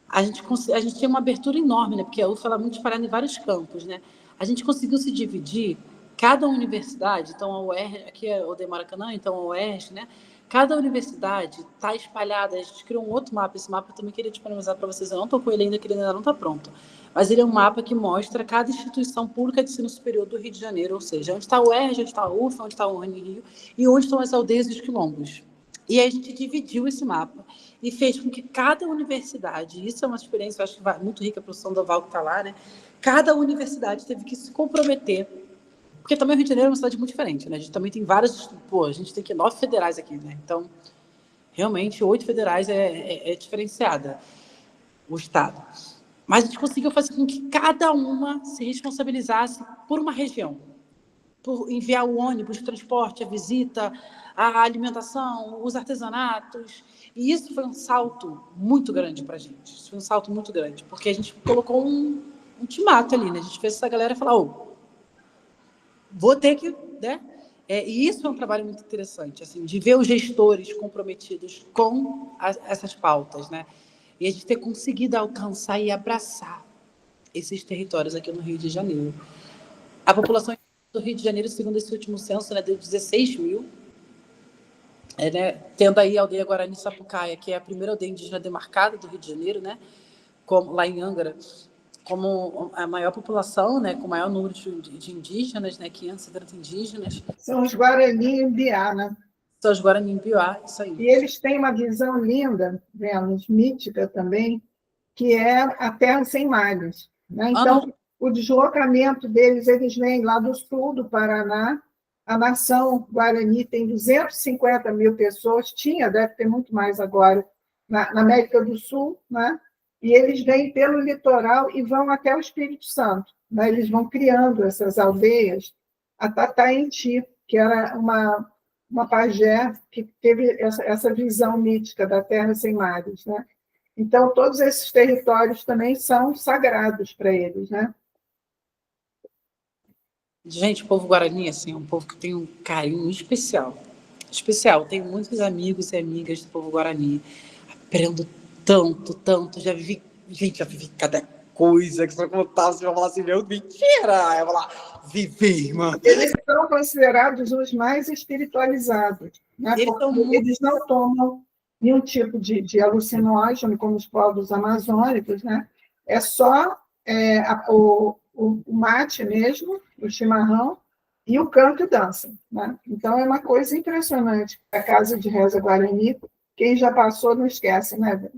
A gente tem uma abertura enorme, né? Porque a UF ela é muito espalhada em vários campos, né? A gente conseguiu se dividir, cada universidade, então a UERJ, aqui é o de Maracanã, então a UERJ, né? Cada universidade está espalhada, a gente criou um outro mapa, esse mapa eu também queria disponibilizar para vocês, eu não estou com ele ainda, que ele ainda não está pronto, mas ele é um mapa que mostra cada instituição pública de ensino superior do Rio de Janeiro, ou seja, onde está a UERJ, onde está a UF, onde está a Unirio, e onde estão as aldeias e os quilombos. E aí a gente dividiu esse mapa e fez com que cada universidade, isso é uma experiência, eu acho que muito rica para o Sandoval que está lá, né? Cada universidade teve que se comprometer, porque também o Rio de Janeiro é uma cidade muito diferente, né? A gente também tem várias, a gente tem 9 federais aqui, né? Então, realmente, 8 federais é diferenciada, o estado. Mas a gente conseguiu fazer com que cada uma se responsabilizasse por uma região, por enviar o ônibus, o transporte, a visita, a alimentação, os artesanatos. E isso foi um salto muito grande para a gente. Isso foi um salto muito grande, porque a gente colocou um ultimato ali, né? A gente fez essa galera falar, vou ter que, né? E isso é um trabalho muito interessante, assim, de ver os gestores comprometidos com essas pautas, né? E a gente ter conseguido alcançar e abraçar esses territórios aqui no Rio de Janeiro. A população do Rio de Janeiro, segundo esse último censo, né, deu 16 mil, né, tendo aí a aldeia Guarani Sapucaia, que é a primeira aldeia indígena demarcada do Rio de Janeiro, né, como, lá em Angra, como a maior população, né, com o maior número de indígenas, né, 570 indígenas. São os Guarani e Mbiá, né? São os Guarani e Mbiá, isso aí. E eles têm uma visão linda, vemos, mítica também, que é a terra sem mares, né? Então, o deslocamento deles, eles vêm lá do sul do Paraná. A nação Guarani tem 250 mil pessoas, deve ter muito mais agora, na América do Sul, né? E eles vêm pelo litoral e vão até o Espírito Santo, né? Eles vão criando essas aldeias. A Tatainti, que era uma pajé que teve essa visão mítica da terra sem mares, né? Então, todos esses territórios também são sagrados para eles, né? Gente, o povo guarani, assim, é um povo que tem um carinho especial. Especial. Tenho muitos amigos e amigas do povo guarani. Aprendo tanto. Já vivi cada coisa que você contar. Você vai falar assim, meu, mentira! Eu vou falar, vivi, mano. Eles são considerados os mais espiritualizados, né? Porque eles não tomam nenhum tipo de alucinógeno, como os povos amazônicos, né? É só o mate mesmo, o chimarrão, e o canto e dança, né? Então, é uma coisa impressionante. A Casa de Reza Guarani, quem já passou não esquece, né?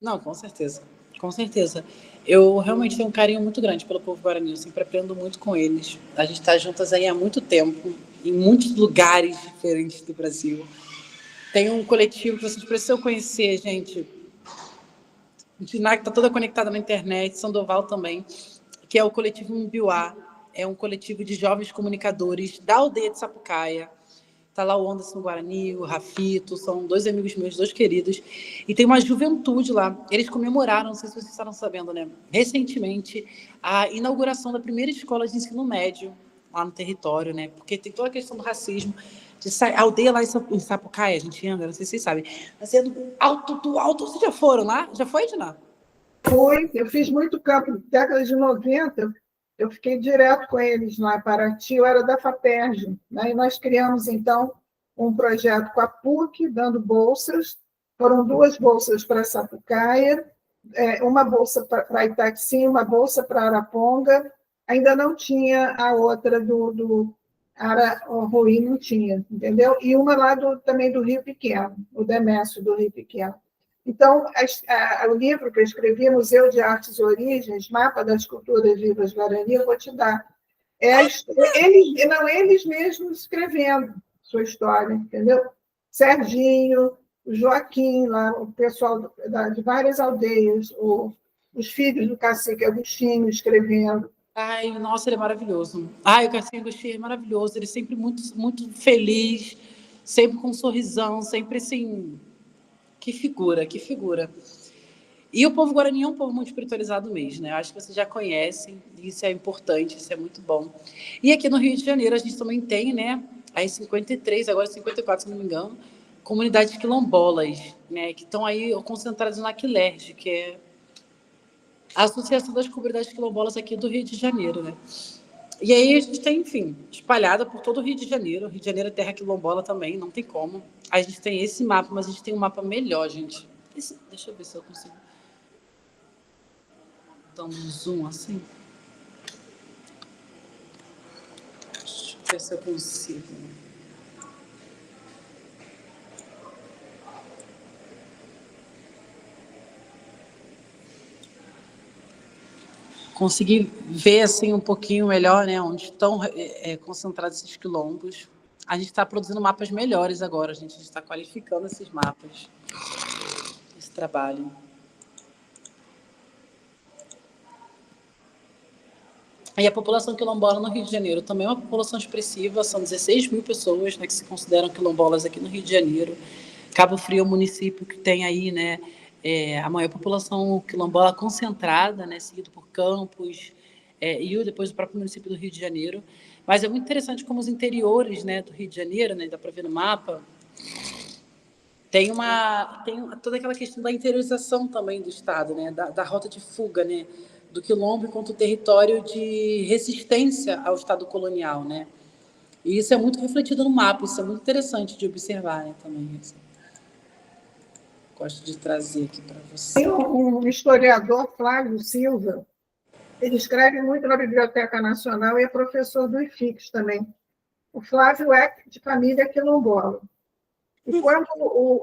Não, com certeza. Com certeza. Eu realmente tenho um carinho muito grande pelo povo guarani, eu sempre aprendo muito com eles. A gente está juntas aí há muito tempo, em muitos lugares diferentes do Brasil. Tem um coletivo que vocês precisam conhecer, gente. Diná, que está toda conectada na internet, Sandoval também, que é o coletivo Mbiá. É um coletivo de jovens comunicadores da aldeia de Sapucaia. Está lá o Anderson Guarani, o Rafito, são 2 amigos meus, 2 queridos. E tem uma juventude lá. Eles comemoraram, não sei se vocês estavam sabendo, né? Recentemente, a inauguração da primeira escola de ensino médio lá no território, né? Porque tem toda a questão do racismo. A aldeia lá em Sapucaia, a gente anda, não sei se vocês sabem. Mas sendo alto do alto. Vocês já foram lá? Já foi, Diná? Fui, eu fiz muito campo. Na década de 90, eu fiquei direto com eles lá em Paraty, eu era da FAPERJ, né? E nós criamos, então, um projeto com a PUC, dando bolsas. Foram 2 bolsas para Sapucaia, uma bolsa para Itaqui, uma bolsa para Araponga. Ainda não tinha a outra do Araruí, não tinha, entendeu? E uma lá também do Rio Pequeno, o Demésio do Rio Pequeno. Então, o livro que eu escrevi, Museu de Artes e Origens, Mapa das Culturas Vivas Guarani, eu vou te dar. Eles mesmos escrevendo sua história, entendeu? Serginho, o Joaquim, lá, o pessoal de várias aldeias, os filhos do cacique Agostinho escrevendo. Ai, nossa, ele é maravilhoso. Ai, o cacique Agostinho é maravilhoso, ele é sempre muito, muito feliz, sempre com um sorrisão, sempre assim... Que figura. E o povo guarani é um povo muito espiritualizado mesmo, né? Acho que vocês já conhecem, isso é importante, isso é muito bom. E aqui no Rio de Janeiro a gente também tem, né, aí 53, agora 54, se não me engano, comunidades quilombolas, né, que estão aí concentradas na Quilerge, que é a Associação das Comunidades Quilombolas aqui do Rio de Janeiro, né? E aí a gente tem, enfim, espalhada por todo o Rio de Janeiro. O Rio de Janeiro é terra quilombola também, não tem como. A gente tem esse mapa, mas a gente tem um mapa melhor, gente. Deixa eu ver se eu consigo dar um zoom assim. Deixa eu ver se eu consigo. Consegui ver assim um pouquinho melhor, né, onde estão concentrados esses quilombos. A gente está produzindo mapas melhores agora, a gente está qualificando esses mapas, esse trabalho. E a população quilombola no Rio de Janeiro também é uma população expressiva, são 16 mil pessoas, né, que se consideram quilombolas aqui no Rio de Janeiro. Cabo Frio é um município que tem aí, né, a maior população quilombola concentrada, né, seguido por Campos, e depois o próprio município do Rio de Janeiro. Mas é muito interessante como os interiores, né, do Rio de Janeiro, né, dá para ver no mapa, tem toda aquela questão da interiorização também do Estado, né, da rota de fuga, né, do quilombo enquanto território de resistência ao Estado colonial, né? E isso é muito refletido no mapa, isso é muito interessante de observar, né, também. Assim. Gosto de trazer aqui para você. Tem um historiador, Flávio Silva, ele escreve muito na Biblioteca Nacional e é professor do IFIX também. O Flávio é de família quilombola. E quando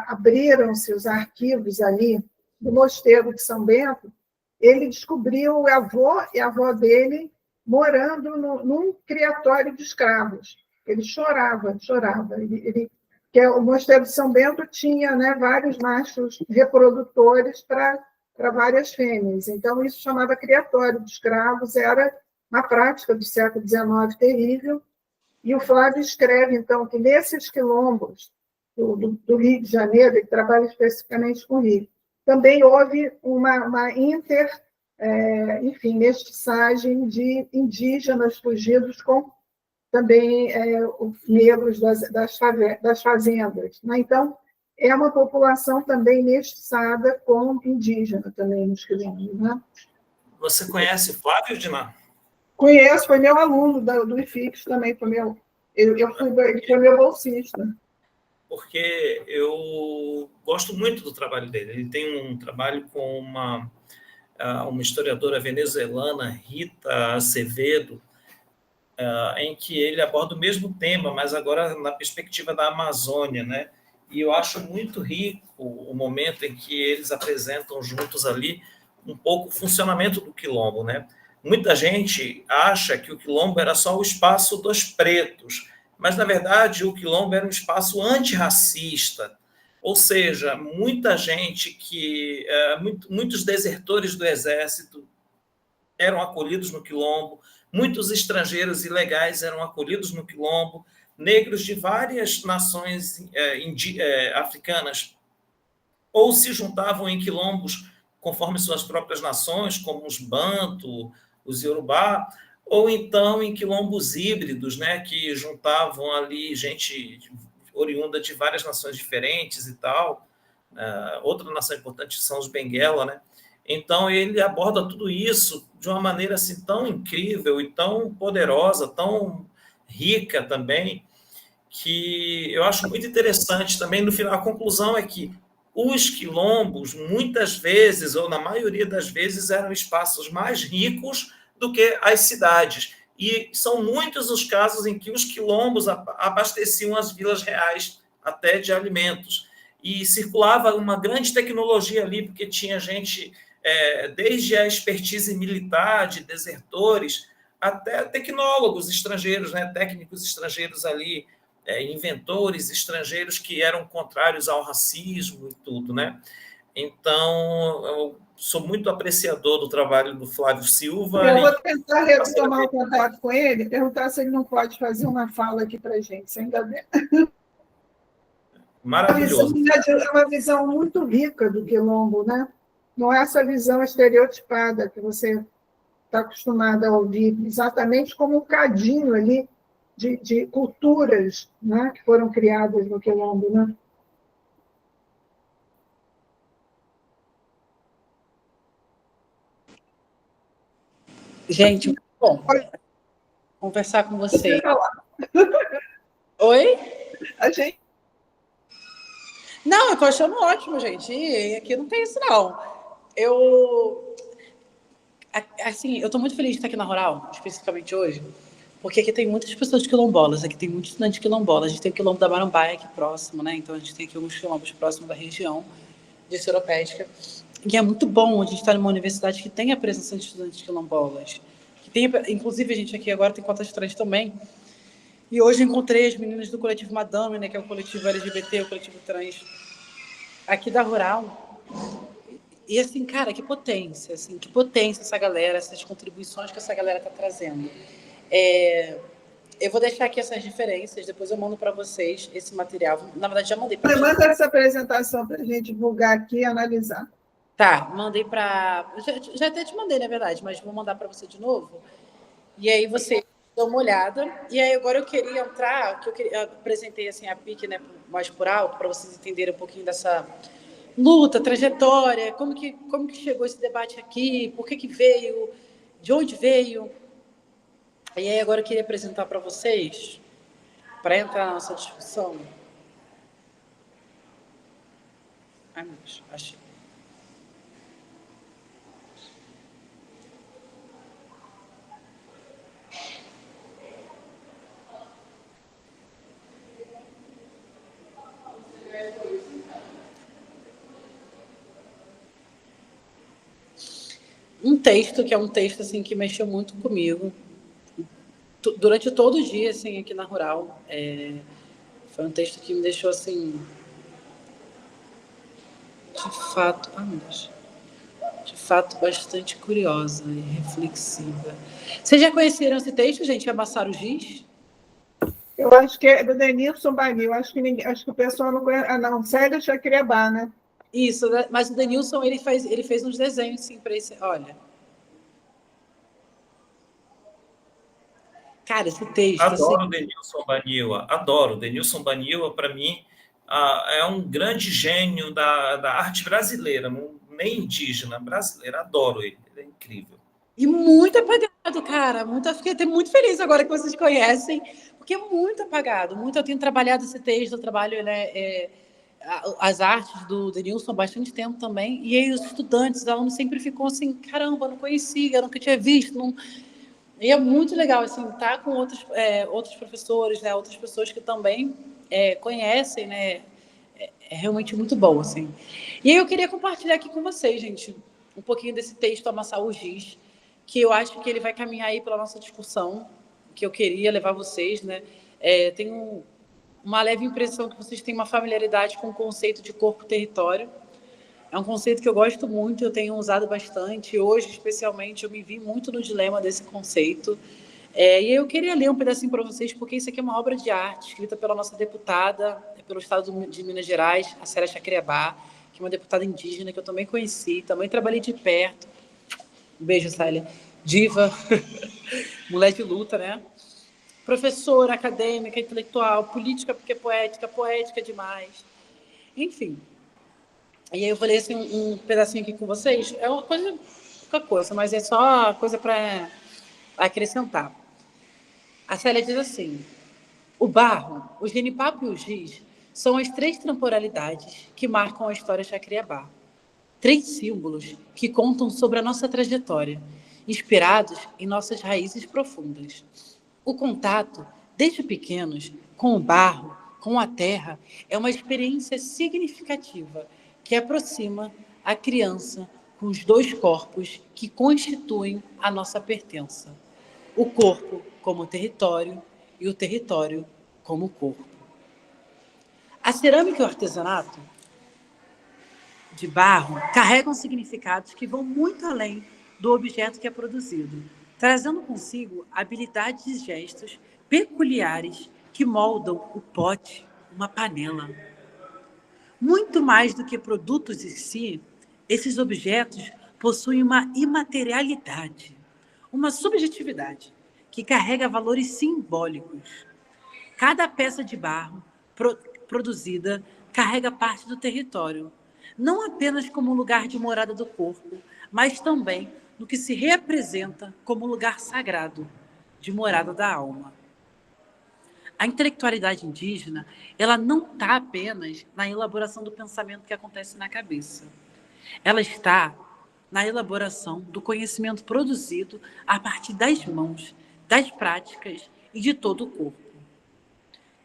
abriram-se os arquivos ali do Mosteiro de São Bento, ele descobriu o avô e a avó dele morando num criatório de escravos. Ele chorava. Que o Mosteiro de São Bento tinha, né, vários machos reprodutores para várias fêmeas. Então, isso chamava criatório de escravos, era uma prática do século XIX terrível. E o Flávio escreve, então, que nesses quilombos do Rio de Janeiro, ele trabalha especificamente com o Rio, também houve uma mestiçagem de indígenas fugidos com também os negros das fazendas. Né? Então, é uma população também mestiçada com indígena também nos quilombos. Né? Você conhece Flávio, Diná? Conheço, foi meu aluno do IFIX também, ele foi meu bolsista. Porque eu gosto muito do trabalho dele. Ele tem um trabalho com uma historiadora venezuelana, Rita Acevedo, em que ele aborda o mesmo tema, mas agora na perspectiva da Amazônia, né? E eu acho muito rico o momento em que eles apresentam juntos ali um pouco o funcionamento do quilombo, né? Muita gente acha que o quilombo era só o espaço dos pretos, mas, na verdade, o quilombo era um espaço antirracista, ou seja, muita gente muitos desertores do exército eram acolhidos no quilombo, muitos estrangeiros ilegais eram acolhidos no quilombo, negros de várias nações africanas ou se juntavam em quilombos conforme suas próprias nações, como os Banto, os Yorubá, ou então em quilombos híbridos, né, que juntavam ali gente oriunda de várias nações diferentes e tal. Outra nação importante são os Benguela, né? Então, ele aborda tudo isso de uma maneira assim, tão incrível e tão poderosa, tão rica também, que eu acho muito interessante também. No final, a conclusão é que os quilombos, muitas vezes, ou na maioria das vezes, eram espaços mais ricos do que as cidades. E são muitos os casos em que os quilombos abasteciam as vilas reais até de alimentos. E circulava uma grande tecnologia ali, porque tinha gente, desde a expertise militar, de desertores, até tecnólogos estrangeiros, né, técnicos estrangeiros ali, inventores estrangeiros que eram contrários ao racismo e tudo, né? Então, eu sou muito apreciador do trabalho do Flávio Silva. Eu vou tentar retomar o contato com ele, perguntar se ele não pode fazer uma fala aqui para a gente, se ainda der. Maravilhoso. É uma visão muito rica do quilombo, né? Não é essa visão estereotipada que você está acostumado a ouvir, exatamente como um cadinho ali de culturas, né, que foram criadas no quilombo, né? Gente, muito bom conversar com vocês. Oi? A gente... Não, eu tô achando ótimo, gente. E aqui não tem isso, não. Assim, eu tô muito feliz de estar aqui na Rural, especificamente hoje, porque aqui tem muitas pessoas quilombolas, aqui tem muitos estudantes quilombolas. A gente tem o quilombo da Marambaia aqui próximo, né? Então a gente tem aqui alguns quilombos próximos da região de Seropédica. E é muito bom a gente estar numa universidade que tem a presença de estudantes quilombolas. Inclusive, a gente aqui agora tem cotas trans também. E hoje encontrei as meninas do coletivo Madame, né, que é o coletivo LGBT, o coletivo trans aqui da Rural. E assim, cara, que potência essa galera, essas contribuições que essa galera está trazendo. Eu vou deixar aqui essas referências, depois eu mando para vocês esse material. Na verdade, já mandei para vocês. Manda essa apresentação para a gente divulgar aqui e analisar. Tá, mandei para... Já até te mandei, na verdade, mas vou mandar para você de novo. E aí você dá uma olhada. E aí agora eu queria entrar, eu apresentei assim, a PIC, né, mais por alto, para vocês entenderem um pouquinho luta, trajetória, como que chegou esse debate aqui, por que veio, de onde veio. E aí agora eu queria apresentar para vocês, para entrar na nossa discussão. Ai, meu Deus, achei. Um texto que é um texto assim que mexeu muito comigo durante todo o dia assim aqui na Rural. Foi um texto que me deixou assim de fato bastante curiosa e reflexiva. Vocês já conheceram esse texto, gente? Amassar o Giz? Eu acho que é do Denilson Banil, acho que o pessoal não conhece. Ah, não, Célia Chacriabá, né? Isso, mas o Denilson ele fez uns desenhos assim para esse. Olha. Cara, esse texto. Adoro assim... o Denilson Baniwa, adoro. Denilson Baniwa, para mim, é um grande gênio da arte brasileira, nem indígena, brasileira. Adoro ele, ele é incrível. E muito apagado, cara. Fiquei até muito feliz agora que vocês conhecem, porque é muito apagado. Eu tenho trabalhado esse texto, eu trabalho as artes do Denilson há bastante tempo também, e aí os estudantes, os alunos sempre ficam assim, caramba, não conhecia, eu nunca tinha visto, não... E é muito legal, assim, estar com outros professores, né, outras pessoas que também conhecem, né, é realmente muito bom, assim. E aí eu queria compartilhar aqui com vocês, gente, um pouquinho desse texto, Amassar o Giz, que eu acho que ele vai caminhar aí pela nossa discussão, que eu queria levar vocês, né. Tenho uma leve impressão que vocês têm uma familiaridade com o conceito de corpo-território. É um conceito que eu gosto muito, eu tenho usado bastante. Hoje, especialmente, eu me vi muito no dilema desse conceito. E eu queria ler um pedacinho para vocês, porque isso aqui é uma obra de arte escrita pela nossa deputada pelo estado de Minas Gerais, a Célia Chacriabá, que é uma deputada indígena que eu também conheci, também trabalhei de perto. Um beijo, Célia. Diva, mulher de luta, né? Professora, acadêmica, intelectual, política porque é poética demais. Enfim. E aí eu vou ler assim, um pedacinho aqui com vocês. É uma coisa, pouca coisa, mas é só coisa para acrescentar. A Célia diz assim: o barro, o genipapo e o giz são as três temporalidades que marcam a história Chacriabá. Três símbolos que contam sobre a nossa trajetória, inspirados em nossas raízes profundas. O contato, desde pequenos, com o barro, com a terra, é uma experiência significativa que aproxima a criança com os dois corpos que constituem a nossa pertença. O corpo como território e o território como corpo. A cerâmica e o artesanato de barro carregam significados que vão muito além do objeto que é produzido, trazendo consigo habilidades e gestos peculiares que moldam o pote, uma panela. Muito mais do que produtos em si, esses objetos possuem uma imaterialidade, uma subjetividade, que carrega valores simbólicos. Cada peça de barro produzida carrega parte do território, não apenas como lugar de morada do corpo, mas também no que se representa como lugar sagrado, de morada da alma. A intelectualidade indígena, ela não está apenas na elaboração do pensamento que acontece na cabeça. Ela está na elaboração do conhecimento produzido a partir das mãos, das práticas e de todo o corpo.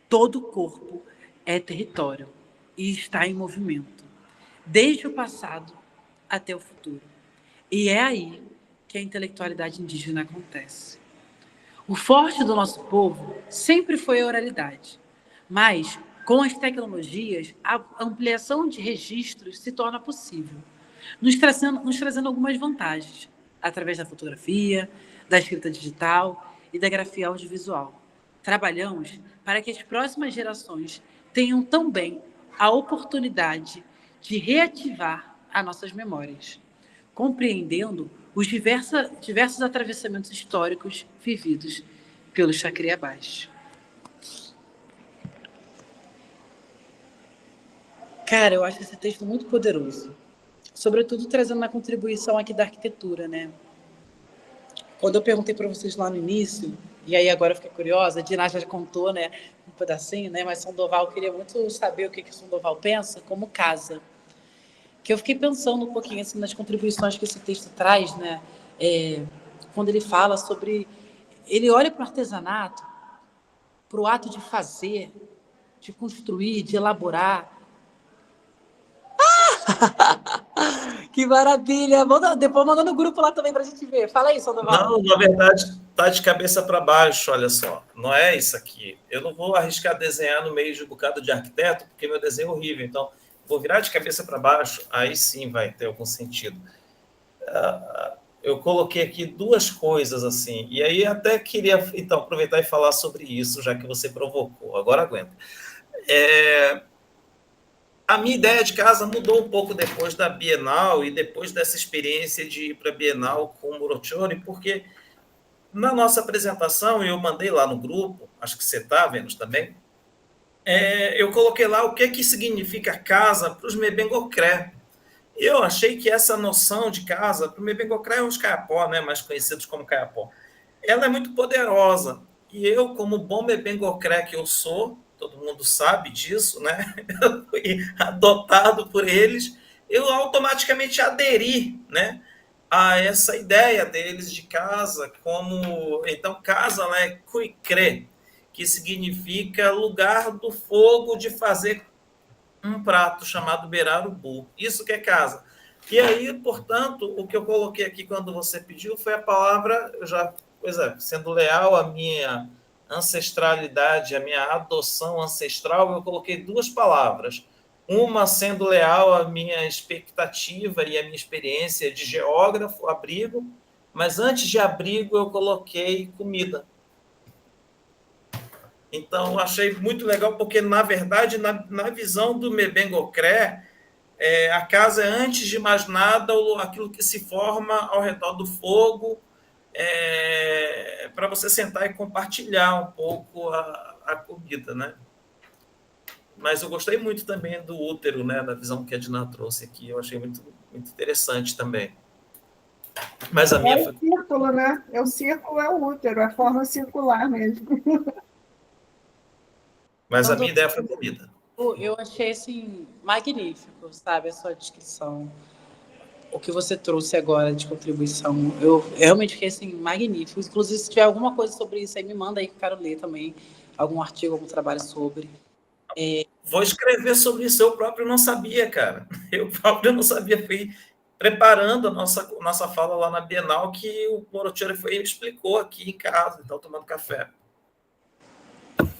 Todo o corpo é território e está em movimento, desde o passado até o futuro. E é aí que a intelectualidade indígena acontece. O forte do nosso povo sempre foi a oralidade, mas com as tecnologias, a ampliação de registros se torna possível, nos trazendo algumas vantagens, através da fotografia, da escrita digital e da grafia audiovisual. Trabalhamos para que as próximas gerações tenham também a oportunidade de reativar as nossas memórias, compreendendo os diversos atravessamentos históricos vividos pelos Chacriabás. Cara, eu acho esse texto muito poderoso. Sobretudo trazendo uma contribuição aqui da arquitetura, né? Quando eu perguntei para vocês lá no início, e aí agora eu fiquei curiosa, a Diná já contou, né, um pedacinho, né? Mas Sandoval, eu queria muito saber o que Sandoval pensa como casa. Que eu fiquei pensando um pouquinho assim, nas contribuições que esse texto traz, né? Quando ele fala sobre... Ele olha para o artesanato, para o ato de fazer, de construir, de elaborar. Que maravilha! Depois manda no grupo lá também para a gente ver. Fala aí, Sandoval. Não, na verdade, está de cabeça para baixo, olha só. Não é isso aqui. Eu não vou arriscar desenhar no meio de um bocado de arquiteto, porque meu desenho é horrível. Então, vou virar de cabeça para baixo, aí sim vai ter algum sentido. Eu coloquei aqui duas coisas assim, e aí até queria então aproveitar e falar sobre isso, já que você provocou. Agora aguenta. A minha ideia de casa mudou um pouco depois da Bienal e depois dessa experiência de ir para a Bienal com o Morochori, porque na nossa apresentação, eu mandei lá no grupo, acho que você está vendo também, eu coloquei lá o que significa casa para os Mebengocré. Eu achei que essa noção de casa, para o Mebengocré, os Caiapó, né, mais conhecidos como Caiapó, ela é muito poderosa. E eu, como bom Mebengocré que eu sou, todo mundo sabe disso, né? Eu fui adotado por eles, eu automaticamente aderi, né, a essa ideia deles de casa como... Então, casa lá é cuicré, que significa lugar do fogo de fazer um prato chamado berarubu. Isso que é casa. E aí, portanto, o que eu coloquei aqui quando você pediu foi a palavra, sendo leal à minha ancestralidade, à minha adoção ancestral, eu coloquei duas palavras. Uma sendo leal à minha expectativa e à minha experiência de geógrafo, abrigo, mas antes de abrigo eu coloquei comida. Então, achei muito legal, porque, na verdade, na visão do Mebengocré, a casa é, antes de mais nada, aquilo que se forma ao redor do fogo, para você sentar e compartilhar um pouco a comida, né? Mas eu gostei muito também do útero, né, da visão que a Dina trouxe aqui, eu achei muito, muito interessante também. Mas a minha o círculo, né? O círculo é o útero, a forma circular mesmo. Mas a minha ideia foi comida. Eu achei, assim, magnífico, sabe, a sua descrição. O que você trouxe agora de contribuição, eu realmente fiquei, assim, magnífico. Inclusive, se tiver alguma coisa sobre isso aí, me manda aí que eu quero ler também. Algum artigo, algum trabalho sobre. Vou escrever sobre isso, eu próprio não sabia, cara. Eu próprio não sabia, fui preparando a nossa fala lá na Bienal, que o Morochori explicou aqui em casa, então tomando café.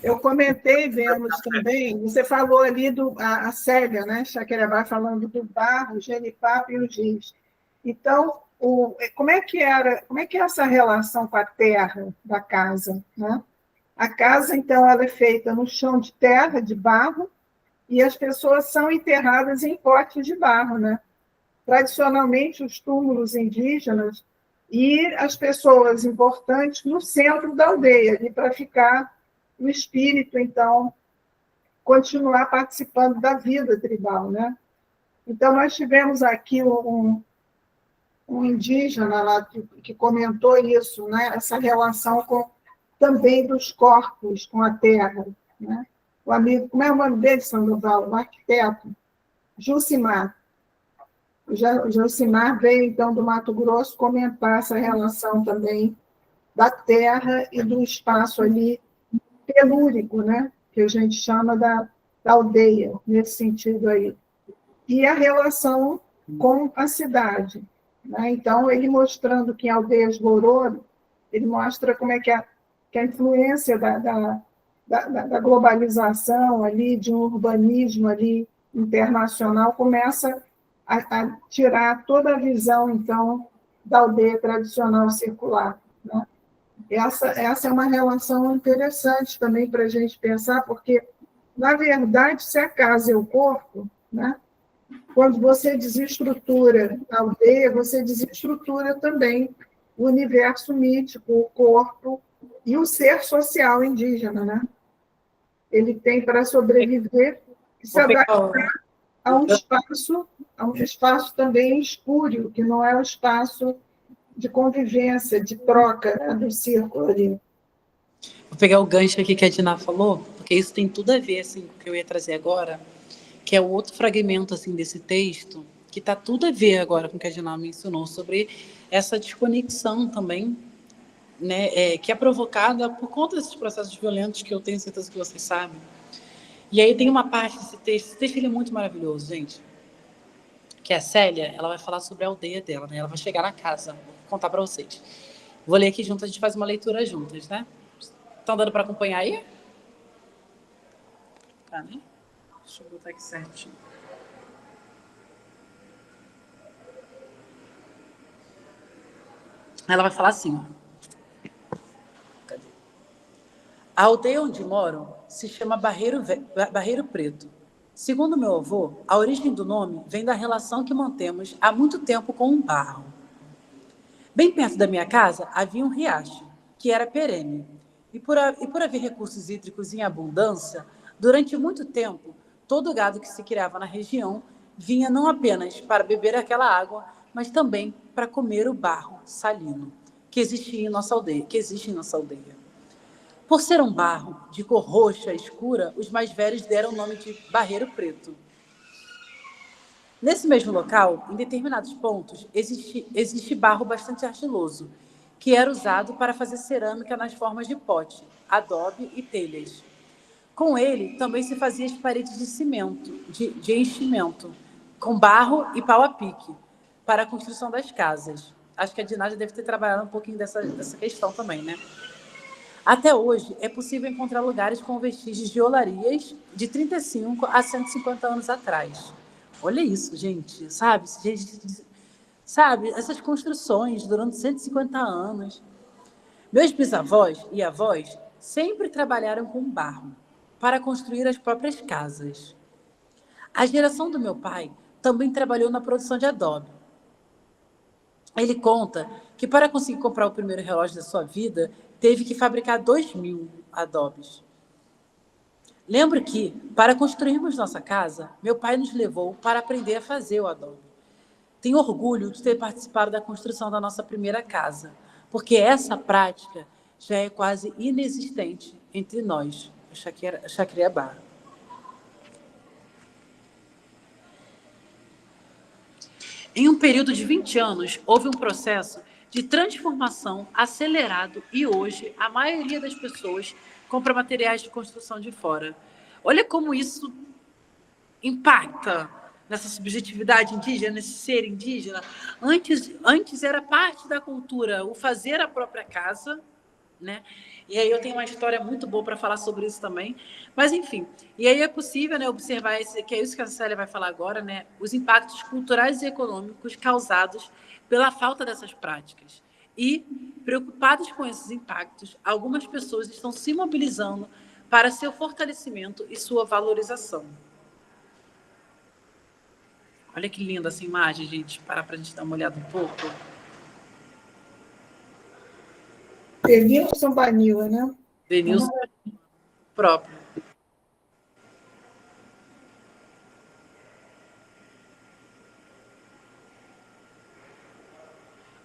Eu comentei, Vênus, também, você falou ali a Célia, né, Chaquerabá, falando do barro, o genipapo e o giz. Então, como é que é essa relação com a terra da casa, né? A casa, então, ela é feita no chão de terra, de barro, e as pessoas são enterradas em potes de barro, né? Tradicionalmente, os túmulos indígenas e as pessoas importantes no centro da aldeia, ali para ficar o espírito, então, continuar participando da vida tribal, né? Então, nós tivemos aqui um indígena lá que comentou isso, né? Essa relação também dos corpos com a terra, né? O amigo, como é o nome dele, Sandoval? O arquiteto, Jucimar. O Jucimar veio, então, do Mato Grosso comentar essa relação também da terra e do espaço ali telúrico, né? Que a gente chama da aldeia, nesse sentido aí. E a relação com a cidade, né? Então, ele mostrando que em Aldeias Gororo, ele mostra como é que a influência da globalização ali, de um urbanismo ali internacional, começa a tirar toda a visão, então, da aldeia tradicional circular, né? Essa é uma relação interessante também para a gente pensar, porque, na verdade, se a casa é o corpo, né? Quando você desestrutura a aldeia, você desestrutura também o universo mítico, o corpo e o ser social indígena, né? Ele tem para sobreviver que se adaptar há um espaço também espúrio, que não é um espaço de convivência, de troca, né, do círculo ali. Vou pegar o gancho aqui que a Diná falou, porque isso tem tudo a ver assim, com o que eu ia trazer agora, que é o outro fragmento assim, desse texto, que está tudo a ver agora com o que a Diná mencionou, sobre essa desconexão também, né, que é provocada por conta desses processos violentos que eu tenho certeza que vocês sabem. E aí tem uma parte desse texto, esse texto ele é muito maravilhoso, gente, que a Célia, ela vai falar sobre a aldeia dela, né? Ela vai chegar na casa, vou contar para vocês. Vou ler aqui junto, a gente faz uma leitura juntas, né? Estão dando para acompanhar aí? Tá, né? Deixa eu botar aqui certinho. Ela vai falar assim, ó. Cadê? A aldeia onde moro se chama Barreiro Preto. Segundo meu avô, a origem do nome vem da relação que mantemos há muito tempo com o barro. Bem perto da minha casa havia um riacho, que era perene. E por haver recursos hídricos em abundância, durante muito tempo, todo o gado que se criava na região vinha não apenas para beber aquela água, mas também para comer o barro salino que existe em nossa aldeia. Por ser um barro de cor roxa escura, os mais velhos deram o nome de Barreiro Preto. Nesse mesmo local, em determinados pontos, existe barro bastante argiloso, que era usado para fazer cerâmica nas formas de pote, adobe e telhas. Com ele, também se fazia as paredes de cimento, de enchimento, com barro e pau a pique, para a construção das casas. Acho que a Diná já deve ter trabalhado um pouquinho dessa questão também, né? Até hoje, é possível encontrar lugares com vestígios de olarias de 35 a 150 anos atrás. Olha isso, gente, sabe? Sabe, essas construções durante 150 anos. Meus bisavós e avós sempre trabalharam com barro para construir as próprias casas. A geração do meu pai também trabalhou na produção de adobe. Ele conta que para conseguir comprar o primeiro relógio da sua vida, teve que fabricar 2.000 adobes. Lembro que, para construirmos nossa casa, meu pai nos levou para aprender a fazer o adobe. Tenho orgulho de ter participado da construção da nossa primeira casa, porque essa prática já é quase inexistente entre nós, Xacriabá. Em um período de 20 anos, houve um processo de transformação acelerado e hoje a maioria das pessoas compra materiais de construção de fora. Olha como isso impacta nessa subjetividade indígena, nesse ser indígena. Antes era parte da cultura o fazer a própria casa, né? E aí eu tenho uma história muito boa para falar sobre isso também. Mas, enfim, e aí é possível, né, observar, que é isso que a Célia vai falar agora, né, os impactos culturais e econômicos causados pela falta dessas práticas. E, preocupados com esses impactos, algumas pessoas estão se mobilizando para seu fortalecimento e sua valorização. Olha que linda essa imagem, gente. Parar para a gente dar uma olhada um pouco. Denilson Banila, né? Denilson próprio.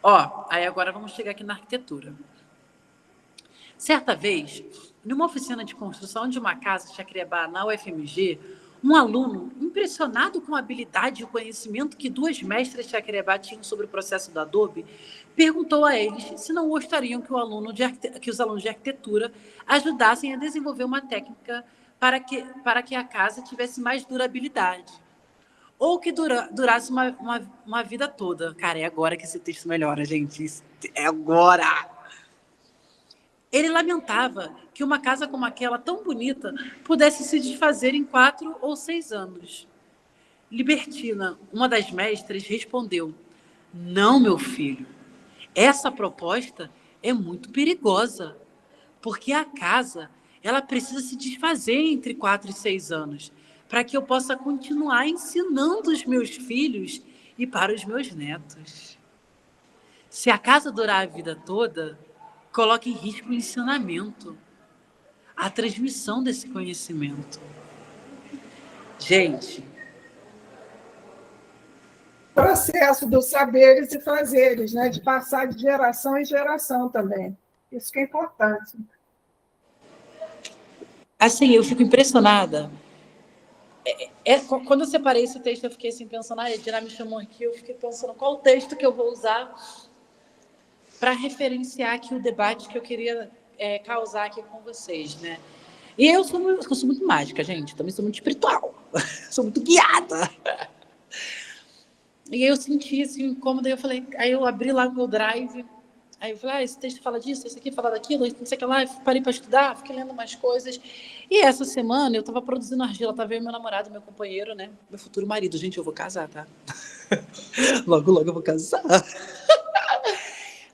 Ó, aí agora vamos chegar aqui na arquitetura. Certa vez, numa oficina de construção de uma casa de Xacriabá na UFMG, um aluno, impressionado com a habilidade e o conhecimento que duas mestras de Xacriabá tinham sobre o processo do adobe, perguntou a eles se não gostariam que os alunos de arquitetura ajudassem a desenvolver uma técnica para que a casa tivesse mais durabilidade. Ou que durasse uma vida toda. Cara, é agora que esse texto melhora, gente. É agora! Ele lamentava que uma casa como aquela, tão bonita, pudesse se desfazer em 4 ou 6 anos. Libertina, uma das mestras, respondeu: não, meu filho, essa proposta é muito perigosa, porque a casa ela precisa se desfazer entre 4 e 6 anos, para que eu possa continuar ensinando os meus filhos e para os meus netos. Se a casa durar a vida toda, coloca em risco o ensinamento, a transmissão desse conhecimento. Gente, processo dos saberes e fazeres, né? De passar de geração em geração também. Isso que é importante. Assim, eu fico impressionada. Quando eu separei esse texto, eu fiquei assim pensando, a Edna me chamou aqui, eu fiquei pensando qual o texto que eu vou usar para referenciar aqui o debate que eu queria causar aqui com vocês, né? E eu sou muito mágica, gente, também sou muito espiritual, sou muito guiada. E aí eu senti assim, incômodo, aí eu abri lá o meu drive, aí eu falei, esse texto fala disso, esse aqui fala daquilo, não sei o que lá, parei para estudar, fiquei lendo mais coisas. E essa semana eu estava produzindo argila, estava eu e meu namorado, meu companheiro, né? Meu futuro marido. Gente, eu vou casar, tá? Logo, logo eu vou casar.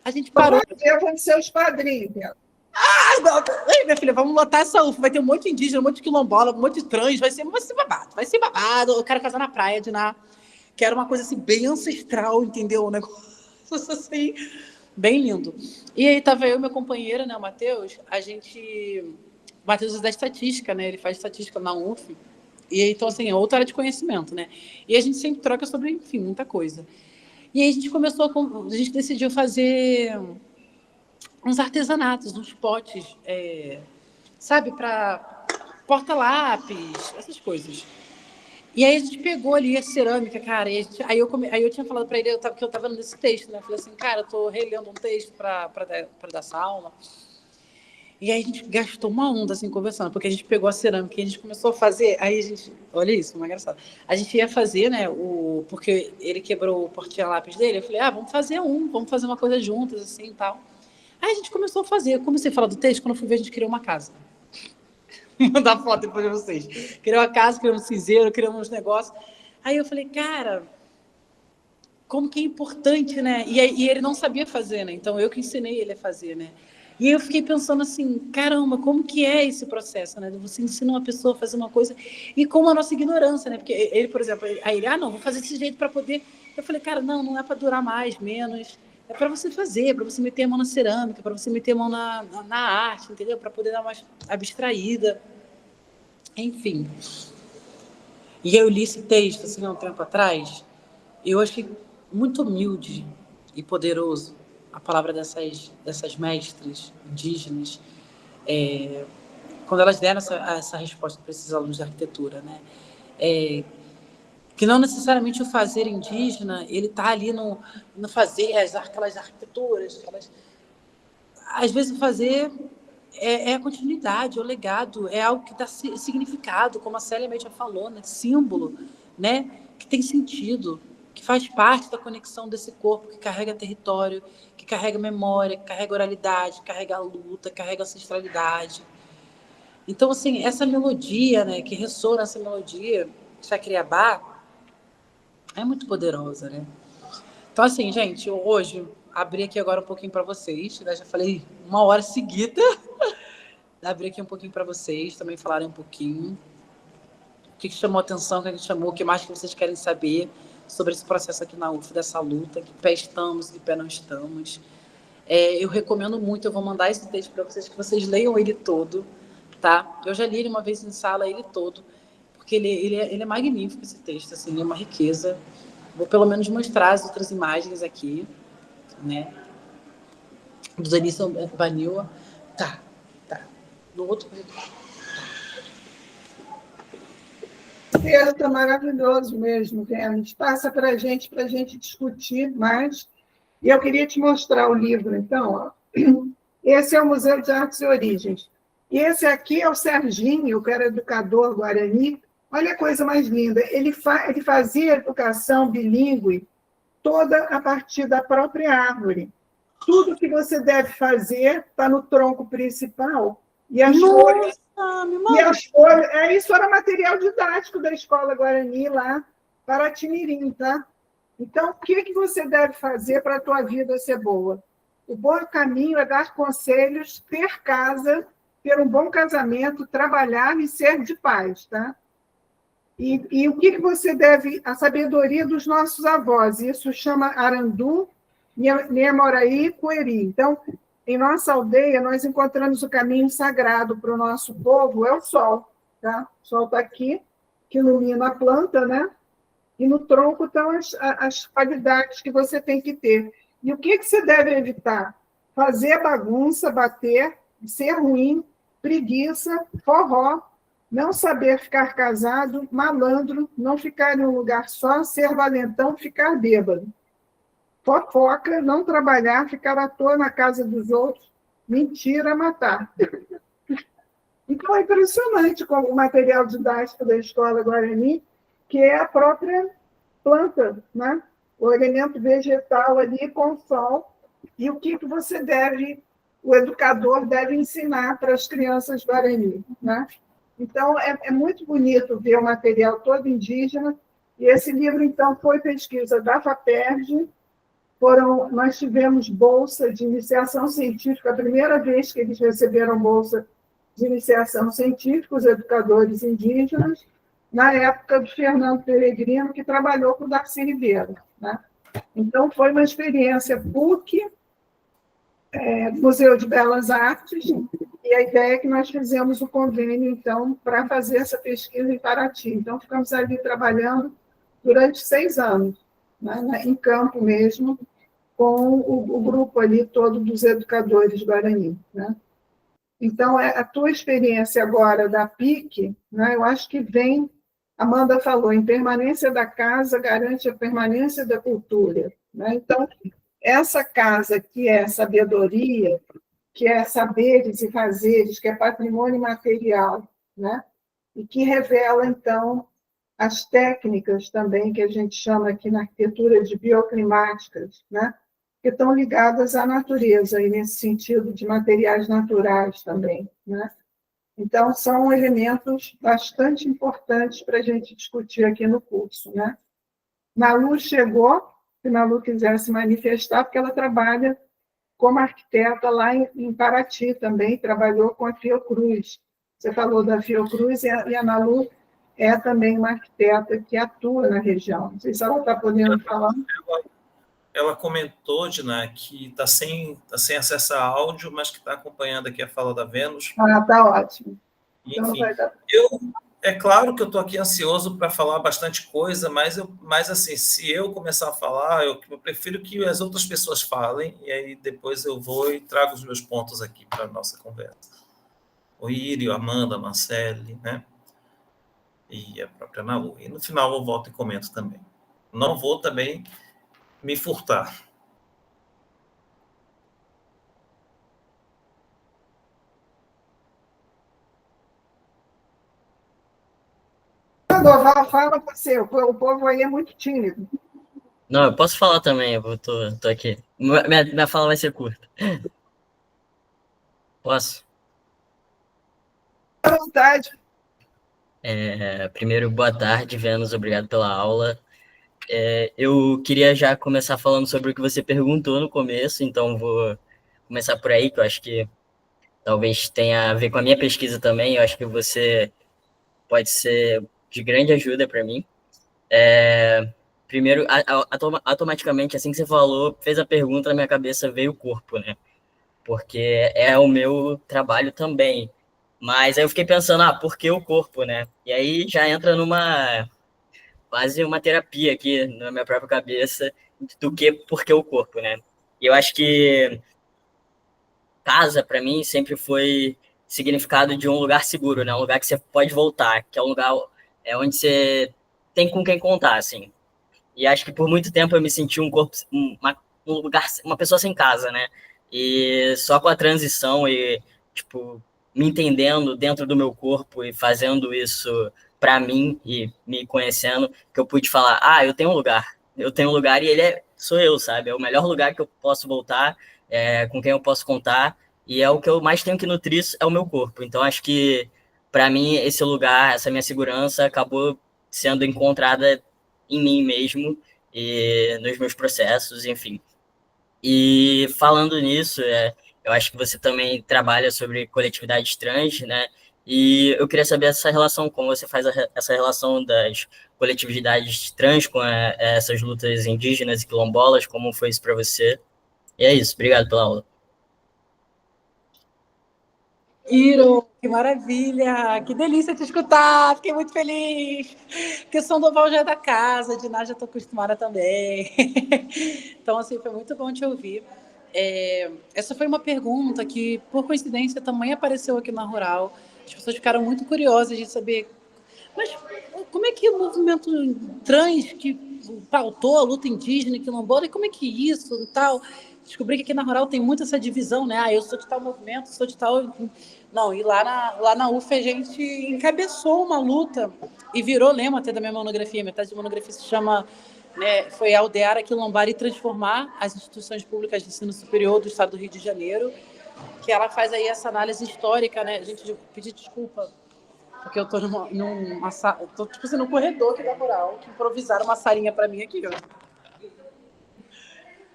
A gente parou. Eu vou ser os padrinhos. Ei, minha filha, vamos lotar essa UFA. Vai ter um monte de indígena, um monte de quilombola, um monte de trans. Vai ser babado. Vai ser babado. Eu quero casar na praia, Diná. Quero uma coisa assim, bem ancestral, entendeu? Um negócio assim, bem lindo. E aí tava eu e meu companheiro, né, o Matheus. O Matheus é da estatística, né? Ele faz estatística na UF. E aí, então, assim, é outra área de conhecimento, né? E a gente sempre troca sobre, enfim, muita coisa. E aí a gente decidiu fazer uns artesanatos, uns potes, sabe, para porta-lápis, essas coisas. E aí a gente pegou ali a cerâmica, cara, e aí eu tinha falado para ele que eu estava lendo esse texto, né? Eu falei assim, cara, eu estou relendo um texto para dar essa aula. E aí a gente gastou uma onda, assim, conversando, porque a gente pegou a cerâmica e a gente começou a fazer, aí a gente, olha isso, uma engraçada. A gente ia fazer, né, porque ele quebrou o porta-lápis dele, eu falei, vamos fazer uma coisa juntas, assim, e tal. Aí a gente começou a fazer, eu comecei a falar do texto, quando eu fui ver, a gente criou uma casa. Vou mandar foto depois de vocês. Criou uma casa, criamos um cinzeiro, criamos uns negócios. Aí eu falei, cara, como que é importante, né? E ele não sabia fazer, né? Então eu que ensinei ele a fazer, né? E aí eu fiquei pensando assim, caramba, como que é esse processo, né? Você ensina uma pessoa a fazer uma coisa e com a nossa ignorância, né? Porque ele, por exemplo, não, vou fazer desse jeito para poder... Eu falei, cara, não é para durar mais, menos... É para você fazer, para você meter a mão na cerâmica, para você meter a mão na arte, entendeu? Para poder dar uma abstraída. Enfim. E eu li esse texto, assim, há um tempo atrás, e eu achei muito humilde e poderoso a palavra dessas mestres indígenas, quando elas deram essa resposta para esses alunos de arquitetura, né? Que não necessariamente o fazer indígena, ele está ali no fazer aquelas arquiteturas, às vezes o fazer é a continuidade, é o legado, é algo que dá significado, como a Célia Meia falou, né? Símbolo, né? Que tem sentido, que faz parte da conexão desse corpo, que carrega território, que carrega memória, que carrega oralidade, que carrega luta, que carrega ancestralidade. Então, assim, essa melodia, né, que ressoa nessa melodia, Chacriabá, é muito poderosa, né? Então, assim, gente, hoje, abri aqui agora um pouquinho para vocês, né? Já falei 1 hora seguida, abri aqui um pouquinho para vocês, também falarem um pouquinho. O que chamou a atenção, o que chamou, o que mais que vocês querem saber sobre esse processo aqui na UF, dessa luta, que pé estamos e que pé não estamos. Eu recomendo muito, eu vou mandar esse texto para vocês, que vocês leiam ele todo, tá? Eu já li ele uma vez em sala, ele todo, porque ele é magnífico, esse texto, assim, é uma riqueza. Vou pelo menos mostrar as outras imagens aqui, né? Do Denison Banil. Tá. No outro. O texto está maravilhoso mesmo, Vênus. Passa para a gente discutir mais. E eu queria te mostrar o livro, então. Ó. Esse é o Museu de Artes e Origens. E esse aqui é o Serginho, que era educador guarani. Olha a coisa mais linda. Ele fazia educação bilíngue toda a partir da própria árvore. Tudo que você deve fazer está no tronco principal. E as folhas. Isso era material didático da Escola Guarani lá para Timirim, tá? Então, o que você deve fazer para a tua vida ser boa? O bom caminho é dar conselhos, ter casa, ter um bom casamento, trabalhar e ser de paz, tá? E o que você deve... A sabedoria dos nossos avós, isso chama Arandu, Nhemoraí, Coeri. Então, em nossa aldeia, nós encontramos o caminho sagrado para o nosso povo, é o sol. Tá? O sol está aqui, que ilumina a planta, né? E no tronco estão as qualidades que você tem que ter. E o que você deve evitar? Fazer bagunça, bater, ser ruim, preguiça, forró, não saber ficar casado, malandro, não ficar em um lugar só, ser valentão, ficar bêbado. Fofoca, não trabalhar, ficar à toa na casa dos outros, mentira, matar. Então, é impressionante como o material didático da Escola Guarani, que é a própria planta, né? O elemento vegetal ali com o sol, e o que você deve, o educador deve ensinar para as crianças Guarani, né? Então, é muito bonito ver o material todo indígena, e esse livro, então, foi pesquisa da FAPERJ. Nós tivemos bolsa de iniciação científica, a primeira vez que eles receberam bolsa de iniciação científica, os educadores indígenas, na época do Fernando Peregrino, que trabalhou com o Darcy Ribeiro, né? Então, foi uma experiência PUC, Museu de Belas Artes, e a ideia é que nós fizemos o convênio, então, para fazer essa pesquisa em Paraty. Então, ficamos ali trabalhando durante 6 anos, né, em campo mesmo, com o grupo ali todo dos educadores Guarani, né? Então, a tua experiência agora da PIC, né, eu acho que vem, Amanda falou, em permanência da casa garante a permanência da cultura, né? Então, essa casa que é sabedoria, que é saberes e fazeres, que é patrimônio material, né? E que revela, então, as técnicas também, que a gente chama aqui na arquitetura de bioclimáticas, né? Que estão ligadas à natureza, e nesse sentido de materiais naturais também, né? Então, são elementos bastante importantes para a gente discutir aqui no curso, né? Nalu chegou, se Nalu quiser se manifestar, porque ela trabalha como arquiteta lá em Paraty também, trabalhou com a Fiocruz. Você falou da Fiocruz, e a Nalu é também uma arquiteta que atua na região. Não sei se ela está podendo falar. Ela comentou, Dina, que está sem acesso a áudio, mas que está acompanhando aqui a fala da Vênus. Está ótimo. Então, enfim, é claro que eu estou aqui ansioso para falar bastante coisa, mas assim, se eu começar a falar, eu prefiro que as outras pessoas falem, e aí depois eu vou e trago os meus pontos aqui para a nossa conversa. O Írio, Amanda, Marcele, né? E a própria Nalu. E no final eu volto e comento também. Não vou também me furtar. Fala você, o povo aí é muito tímido. Não, eu posso falar também, eu tô aqui. Minha fala vai ser curta. Posso? À vontade. Primeiro, boa tarde, Vênus, obrigado pela aula. Eu queria já começar falando sobre o que você perguntou no começo, então vou começar por aí, que eu acho que talvez tenha a ver com a minha pesquisa também, eu acho que você pode ser de grande ajuda para mim. Primeiro, automaticamente, assim que você falou, fez a pergunta, na minha cabeça veio o corpo, né? Porque é o meu trabalho também. Mas aí eu fiquei pensando, por que o corpo, né? E aí já entra quase uma terapia aqui na minha própria cabeça por que o corpo, né? E eu acho que casa, para mim, sempre foi significado de um lugar seguro, né? Um lugar que você pode voltar, que é um lugar onde você tem com quem contar, assim. E acho que por muito tempo eu me senti um lugar, uma pessoa sem casa, né? E só com a transição e, tipo, me entendendo dentro do meu corpo e fazendo isso para mim e me conhecendo, que eu pude falar, eu tenho um lugar. Eu tenho um lugar e sou eu, sabe? É o melhor lugar que eu posso voltar, com quem eu posso contar, e é o que eu mais tenho que nutrir, é o meu corpo. Então, acho que, para mim, esse lugar, essa minha segurança acabou sendo encontrada em mim mesmo e nos meus processos, enfim. E falando nisso, eu acho que você também trabalha sobre coletividades trans, né? E eu queria saber essa relação, como você faz essa relação das coletividades trans com essas lutas indígenas e quilombolas, como foi isso para você? E é isso, obrigado pela aula. Iro, que maravilha! Que delícia te escutar! Fiquei muito feliz! Porque São Doval já é da casa, de Ná já estou acostumada também. Então, assim, foi muito bom te ouvir. Essa foi uma pergunta que, por coincidência, também apareceu aqui na Rural. As pessoas ficaram muito curiosas de saber, mas como é que o movimento trans que pautou a luta indígena e quilombola, e como é que isso e tal? Descobri que aqui na Rural tem muito essa divisão, né? Ah, eu sou de tal movimento, sou de tal... Não, e lá na UF a gente encabeçou uma luta e virou lema até da minha monografia. Metade da monografia se chama... Né, foi aldear, aquilombar e transformar as instituições públicas de ensino superior do estado do Rio de Janeiro, que ela faz aí essa análise histórica, né? Gente, pedir desculpa, porque eu tô tô tipo assim, no corredor aqui da Rural, que improvisaram uma salinha para mim aqui, ó.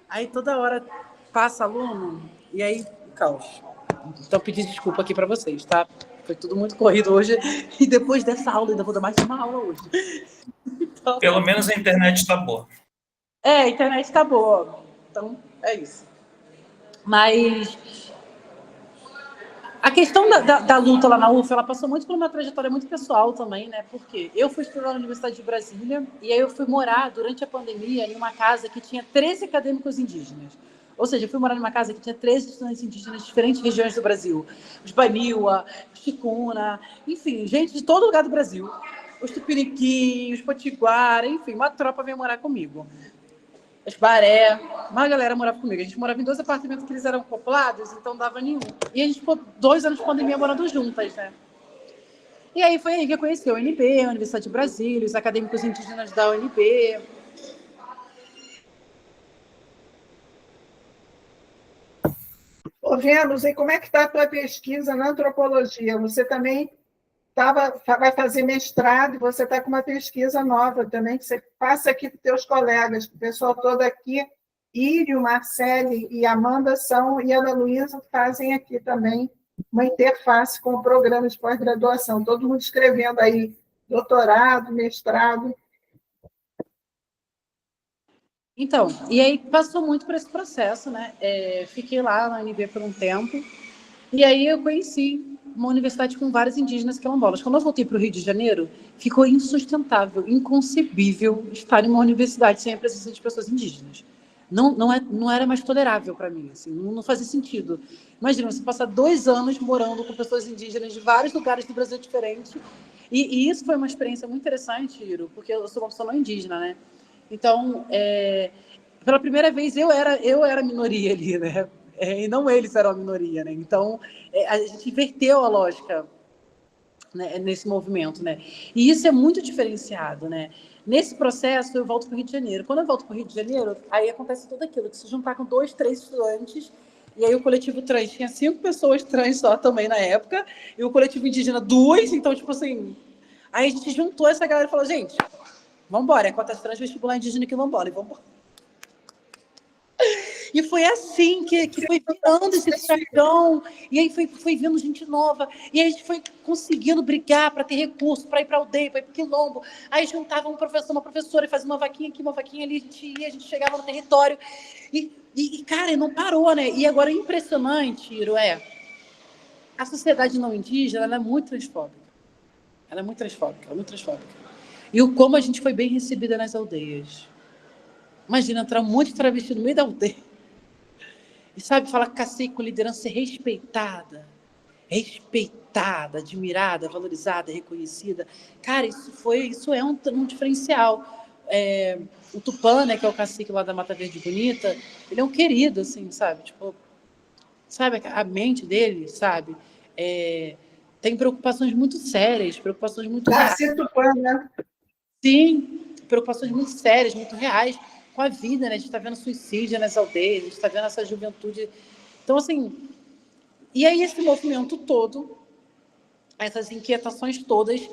Aí toda hora passa aluno e aí caos. Então pedir desculpa aqui para vocês, tá? Foi tudo muito corrido hoje e depois dessa aula ainda vou dar mais uma aula hoje. Então, Pelo menos a internet está boa. a internet está boa. Então é isso. Mas a questão da luta lá na UF, ela passou muito por uma trajetória muito pessoal também, né? Porque eu fui estudar na Universidade de Brasília e aí eu fui morar, durante a pandemia, em uma casa que tinha 13 acadêmicos indígenas. Ou seja, eu fui morar numa casa que tinha 13 estudantes indígenas de diferentes regiões do Brasil. Os Baniwa, os Ticuna, enfim, gente de todo lugar do Brasil. Os Tupiniquim, os Potiguara, enfim, uma tropa veio morar comigo. Os Baré, uma galera morava comigo. A gente morava em 2 apartamentos que eles eram acoplados, então dava nenhum. E a gente ficou 2 anos de pandemia morando juntas, né? E aí foi aí que eu conheci a UNB, a Universidade de Brasília, os acadêmicos indígenas da UNB. Ô, Vênus, e como é que está a tua pesquisa na antropologia? Você também vai fazer mestrado e você está com uma pesquisa nova também, que você passa aqui para os teus colegas, o pessoal todo aqui, Írio, Marcele e Amanda e Ana Luísa fazem aqui também uma interface com o programa de pós-graduação, todo mundo escrevendo aí doutorado, mestrado. Então, e aí passou muito por esse processo, né? Fiquei lá na UNB por um tempo, e aí eu conheci uma universidade com vários indígenas quilombolas. Quando eu voltei para o Rio de Janeiro, ficou insustentável, inconcebível estar em uma universidade sem a presença de pessoas indígenas. Não era mais tolerável para mim, assim, não fazia sentido. Imagina, você passar 2 anos morando com pessoas indígenas de vários lugares do Brasil diferentes, e isso foi uma experiência muito interessante, Iro, porque eu sou uma pessoa não indígena, né? Então, pela primeira vez, eu era a minoria ali, né? E não eles eram a minoria, né? Então, a gente inverteu a lógica, né, nesse movimento, né? E isso é muito diferenciado, né? Nesse processo, eu volto para o Rio de Janeiro. Quando eu volto para o Rio de Janeiro, aí acontece tudo aquilo, que se juntar com 2, 3 estudantes, e aí o coletivo trans tinha 5 pessoas trans só também na época, e o coletivo indígena 2, então, tipo assim... Aí a gente juntou essa galera e falou, gente, vamos embora, é cotas trans, vestibular indígena e quilombola, e vamos embora. E foi assim que foi virando esse dragão, e aí foi vindo gente nova, e aí a gente foi conseguindo brigar para ter recurso, para ir para a aldeia, para ir para o quilombo. Aí juntava um professor, uma professora, e fazia uma vaquinha aqui, uma vaquinha ali, a gente chegava no território, e cara, não parou, né? E agora, impressionante, Iro, a sociedade não indígena, ela é muito transfóbica. Ela é muito transfóbica. E como a gente foi bem recebida nas aldeias. Imagina entrar um monte de travesti no meio da aldeia. E sabe, falar cacique com liderança, ser respeitada, admirada, valorizada, reconhecida. Cara, isso é um diferencial. O Tupã, né, que é o cacique lá da Mata Verde Bonita, ele é um querido, assim, sabe? Tipo, sabe, a mente dele, sabe? Tem preocupações muito sérias, preocupações muito reais. Tupã, né? Sim, preocupações muito sérias, muito reais com a vida, né? A gente está vendo suicídio nas aldeias, a gente está vendo essa juventude. Então, assim, e aí esse movimento todo, essas inquietações todas,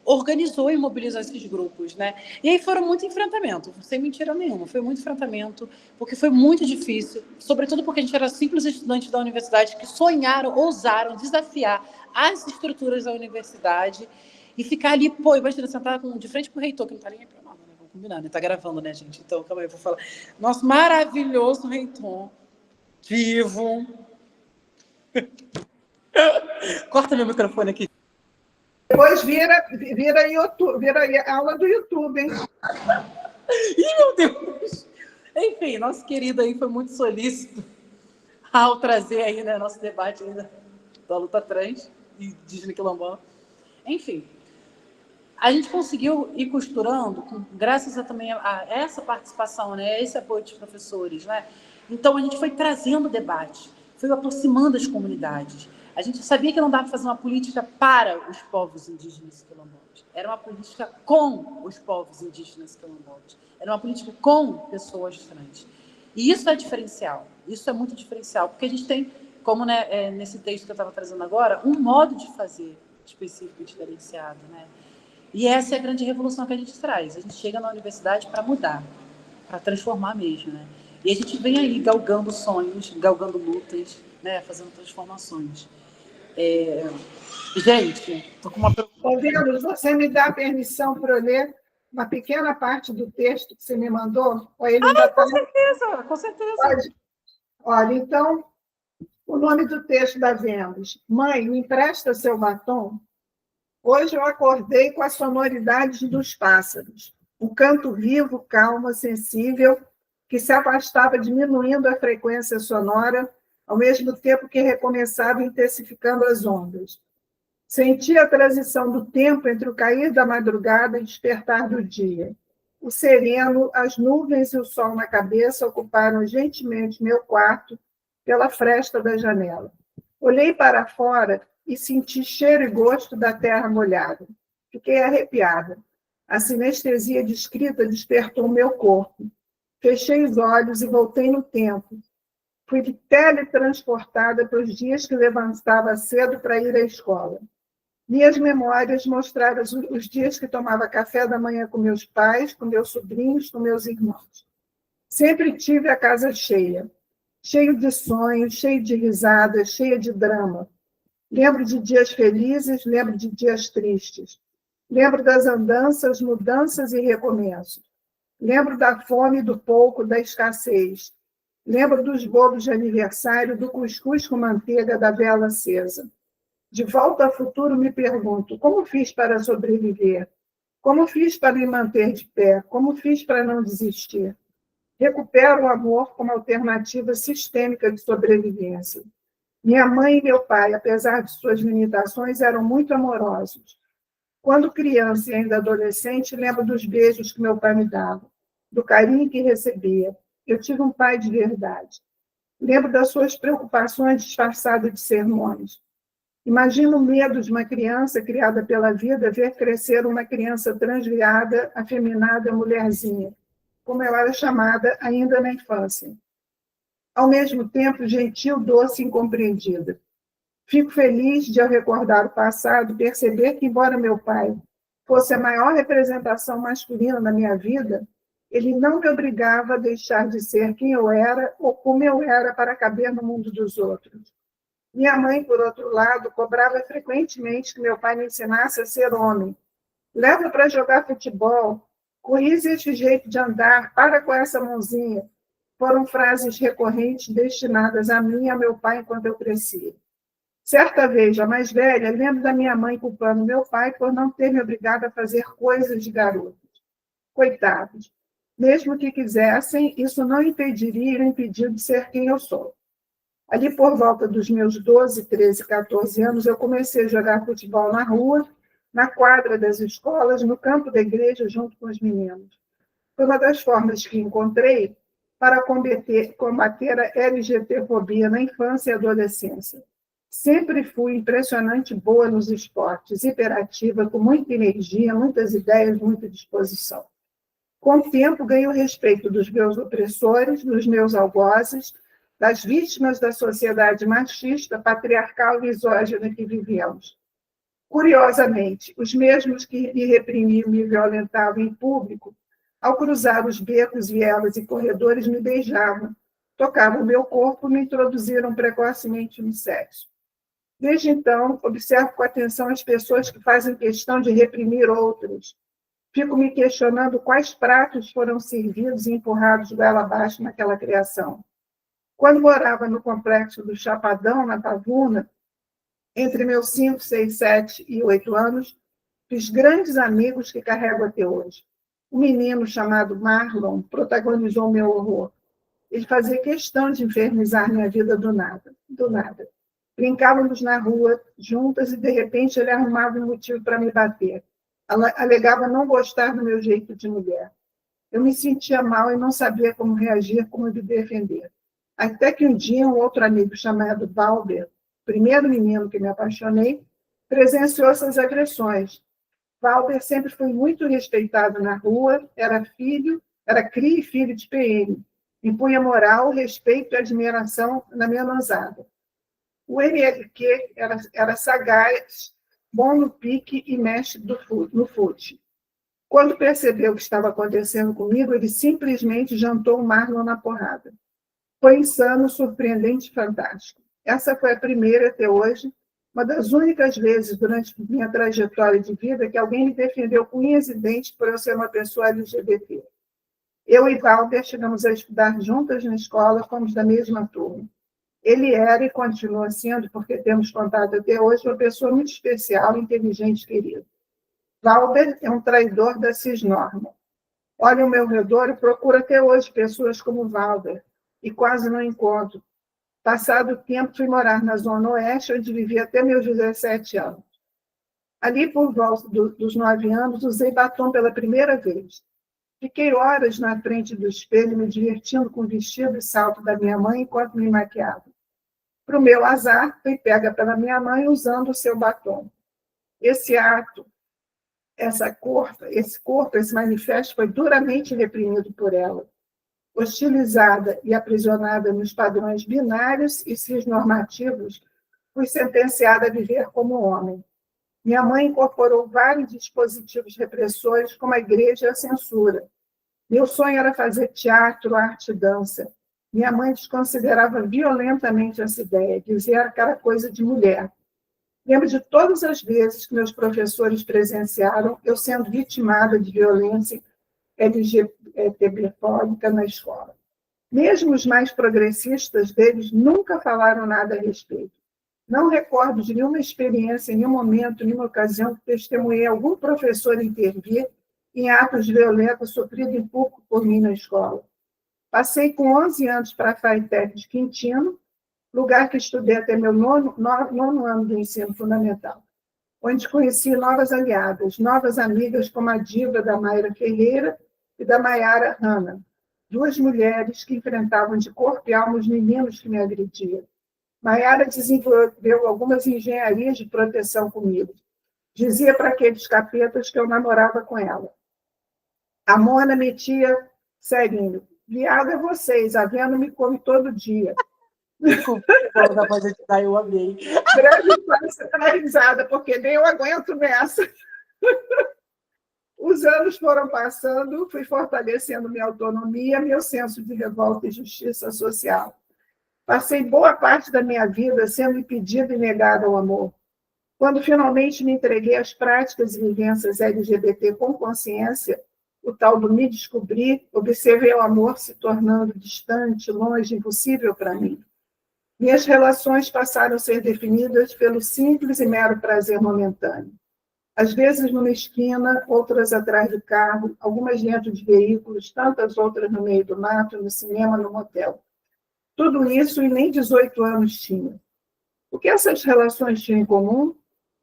organizou e mobilizou esses grupos, né? E aí foram muito enfrentamento, sem mentira nenhuma, foi muito enfrentamento, porque foi muito difícil, sobretudo porque a gente era simples estudantes da universidade que sonharam, ousaram desafiar as estruturas da universidade e ficar ali, pô, imagina, sentar de frente pro reitor, que não tá nem aí pra nada, né? Vamos combinar, né? Tá gravando, né, gente? Então, calma aí, eu vou falar. Nosso maravilhoso reitor, vivo. Corta meu microfone aqui. Depois vira YouTube, vira aula do YouTube, hein? Ih, meu Deus! Enfim, nosso querido aí foi muito solícito ao trazer aí, né, nosso debate ainda da luta trans e indígena quilombola. Enfim, a gente conseguiu ir costurando, graças também a essa participação, né, esse apoio dos professores, né? Então a gente foi trazendo debate, foi aproximando as comunidades. A gente sabia que não dava para fazer uma política para os povos indígenas e quilombolas. Era uma política com os povos indígenas e quilombolas. Era uma política com pessoas trans. E isso é diferencial. Isso é muito diferencial, porque a gente tem, como, né, nesse texto que eu estava trazendo agora, um modo de fazer específico e diferenciado, né? E essa é a grande revolução que a gente traz. A gente chega na universidade para mudar, para transformar mesmo, né? E a gente vem aí galgando sonhos, galgando lutas, né? Fazendo transformações. Gente, estou com uma pergunta. Rodrigo, você me dá permissão para eu ler uma pequena parte do texto que você me mandou? Ou ele ainda com certeza, com certeza. Pode. Olha, então, o nome do texto da Vênus. Mãe, me empresta seu batom? Hoje eu acordei com as sonoridades dos pássaros. Um canto vivo, calmo, sensível, que se afastava diminuindo a frequência sonora, ao mesmo tempo que recomeçava intensificando as ondas. Senti a transição do tempo entre o cair da madrugada e despertar do dia. O sereno, as nuvens e o sol na cabeça ocuparam gentilmente meu quarto pela fresta da janela. Olhei para fora e senti cheiro e gosto da terra molhada. Fiquei arrepiada. A sinestesia descrita despertou meu corpo. Fechei os olhos e voltei no tempo. Fui teletransportada para os dias que levantava cedo para ir à escola. Minhas memórias mostraram os dias que tomava café da manhã com meus pais, com meus sobrinhos, com meus irmãos. Sempre tive a casa cheia, cheio de sonhos, cheio de risadas, cheia de drama. Lembro de dias felizes, lembro de dias tristes. Lembro das andanças, mudanças e recomeços. Lembro da fome, do pouco, da escassez. Lembro dos bolos de aniversário, do cuscuz com manteiga, da vela acesa. De volta ao futuro, me pergunto, como fiz para sobreviver? Como fiz para me manter de pé? Como fiz para não desistir? Recupero o amor como alternativa sistêmica de sobrevivência. Minha mãe e meu pai, apesar de suas limitações, eram muito amorosos. Quando criança e ainda adolescente, lembro dos beijos que meu pai me dava, do carinho que recebia. Eu tive um pai de verdade. Lembro das suas preocupações disfarçadas de sermões. Imagino o medo de uma criança criada pela vida ver crescer uma criança transviada, afeminada, mulherzinha, como eu era chamada ainda na infância. Ao mesmo tempo, gentil, doce e incompreendida. Fico feliz de, ao recordar o passado, perceber que, embora meu pai fosse a maior representação masculina na minha vida, ele não me obrigava a deixar de ser quem eu era ou como eu era para caber no mundo dos outros. Minha mãe, por outro lado, cobrava frequentemente que meu pai me ensinasse a ser homem. Leva para jogar futebol, corrige esse jeito de andar, para com essa mãozinha. Foram frases recorrentes destinadas a mim e a meu pai enquanto eu crescia. Certa vez, a mais velha, lembro da minha mãe culpando meu pai por não ter me obrigado a fazer coisas de garotos. Coitados. Mesmo que quisessem, isso não impediria ou impediu de ser quem eu sou. Ali por volta dos meus 12, 13, 14 anos, eu comecei a jogar futebol na rua, na quadra das escolas, no campo da igreja, junto com os meninos. Foi uma das formas que encontrei para combater a LGBTfobia na infância e adolescência. Sempre fui impressionante boa nos esportes, hiperativa, com muita energia, muitas ideias, muita disposição. Com o tempo, ganhei o respeito dos meus opressores, dos meus algozes, das vítimas da sociedade machista, patriarcal e misógina que vivíamos. Curiosamente, os mesmos que me reprimiam e me violentavam em público, ao cruzar os becos, vielas e corredores, me beijavam, tocavam meu corpo e me introduziram precocemente no sexo. Desde então, observo com atenção as pessoas que fazem questão de reprimir outros. Fico me questionando quais pratos foram servidos e empurrados goela abaixo naquela criação. Quando morava no complexo do Chapadão, na Pavuna, Entre meus 5, 6, 7 e 8 anos, fiz grandes amigos que carrego até hoje. Um menino chamado Marlon protagonizou meu horror. Ele fazia questão de infernizar minha vida do nada. Do nada. Brincávamos na rua, juntas, e, de repente, ele arrumava um motivo para me bater. Alegava não gostar do meu jeito de mulher. Eu me sentia mal e não sabia como reagir, como me defender. Até que um dia, um outro amigo chamado Valber, primeiro menino que me apaixonei, presenciou essas agressões. Valber sempre foi muito respeitado na rua, era cria e filho de PM. Impunha moral, respeito e admiração na menosada. O MLQ era sagaz, bom no pique e mestre no fute. Quando percebeu o que estava acontecendo comigo, ele simplesmente jantou o Marlon na porrada. Foi insano, surpreendente e fantástico. Essa foi a primeira, até hoje, uma das únicas vezes durante minha trajetória de vida que alguém me defendeu com unhas e dentes por eu ser uma pessoa LGBT. Eu e Valber chegamos a estudar juntas na escola, fomos da mesma turma. Ele era e continua sendo, porque temos contato até hoje, uma pessoa muito especial, inteligente e querida. Valber é um traidor da cisnorma. Olho ao meu redor e procuro até hoje pessoas como Valber, e quase não encontro. Passado o tempo, fui morar na Zona Oeste, onde vivi até meus 17 anos. Ali, por volta dos 9 anos, usei batom pela primeira vez. Fiquei horas na frente do espelho, me divertindo com o vestido e salto da minha mãe enquanto me maquiava. Para o meu azar, fui pega pela minha mãe usando o seu batom. Esse ato, esse manifesto foi duramente reprimido por ela. Hostilizada e aprisionada nos padrões binários e cisnormativos, fui sentenciada a viver como homem. Minha mãe incorporou vários dispositivos repressores, como a igreja e a censura. Meu sonho era fazer teatro, arte e dança. Minha mãe desconsiderava violentamente essa ideia, dizia que era coisa de mulher. Lembro de todas as vezes que meus professores presenciaram eu sendo vitimada de violência LGBTfóbica na escola. Mesmo os mais progressistas deles nunca falaram nada a respeito. Não recordo de nenhuma experiência, em nenhum momento, nenhuma ocasião que testemunhei algum professor intervir em atos violentos sofridos em público por mim na escola. Passei com 11 anos para a FATEC de Quintino, lugar que estudei até meu nono ano do ensino fundamental, onde conheci novas aliadas, novas amigas como a diva da Mayra Ferreira e da Maiara Hanna, duas mulheres que enfrentavam de corpo e alma os meninos que me agrediam. Maiara desenvolveu algumas engenharias de proteção comigo. Dizia para aqueles capetas que eu namorava com ela. A Mona metia serinho. Viado é vocês, a Vena me come todo dia. Desculpa, eu amei. Grande infância para risada, porque nem eu aguento nessa. Os anos foram passando, fui fortalecendo minha autonomia, meu senso de revolta e justiça social. Passei boa parte da minha vida sendo impedida e negada ao amor. Quando finalmente me entreguei às práticas e vivências LGBT com consciência, o tal do me descobrir, observei o amor se tornando distante, longe, impossível para mim. Minhas relações passaram a ser definidas pelo simples e mero prazer momentâneo. Às vezes numa esquina, outras atrás do carro, algumas dentro de veículos, tantas outras no meio do mato, no cinema, no motel. Tudo isso e nem 18 anos tinha. O que essas relações tinham em comum?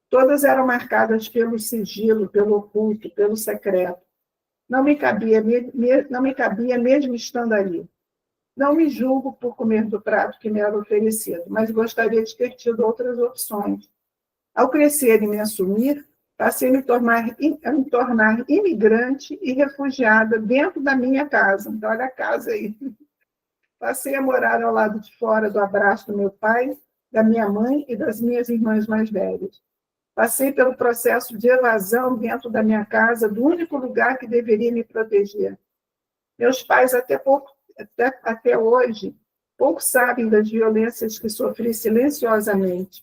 Todas eram marcadas pelo sigilo, pelo oculto, pelo secreto. Não me cabia mesmo estando ali. Não me julgo por comer do prato que me era oferecido, mas gostaria de ter tido outras opções. Ao crescer e me assumir, passei a me tornar imigrante e refugiada dentro da minha casa. Então, olha a casa aí. Passei a morar ao lado de fora do abraço do meu pai, da minha mãe e das minhas irmãs mais velhas. Passei pelo processo de evasão dentro da minha casa, do único lugar que deveria me proteger. Meus pais, até hoje, pouco sabem das violências que sofri silenciosamente.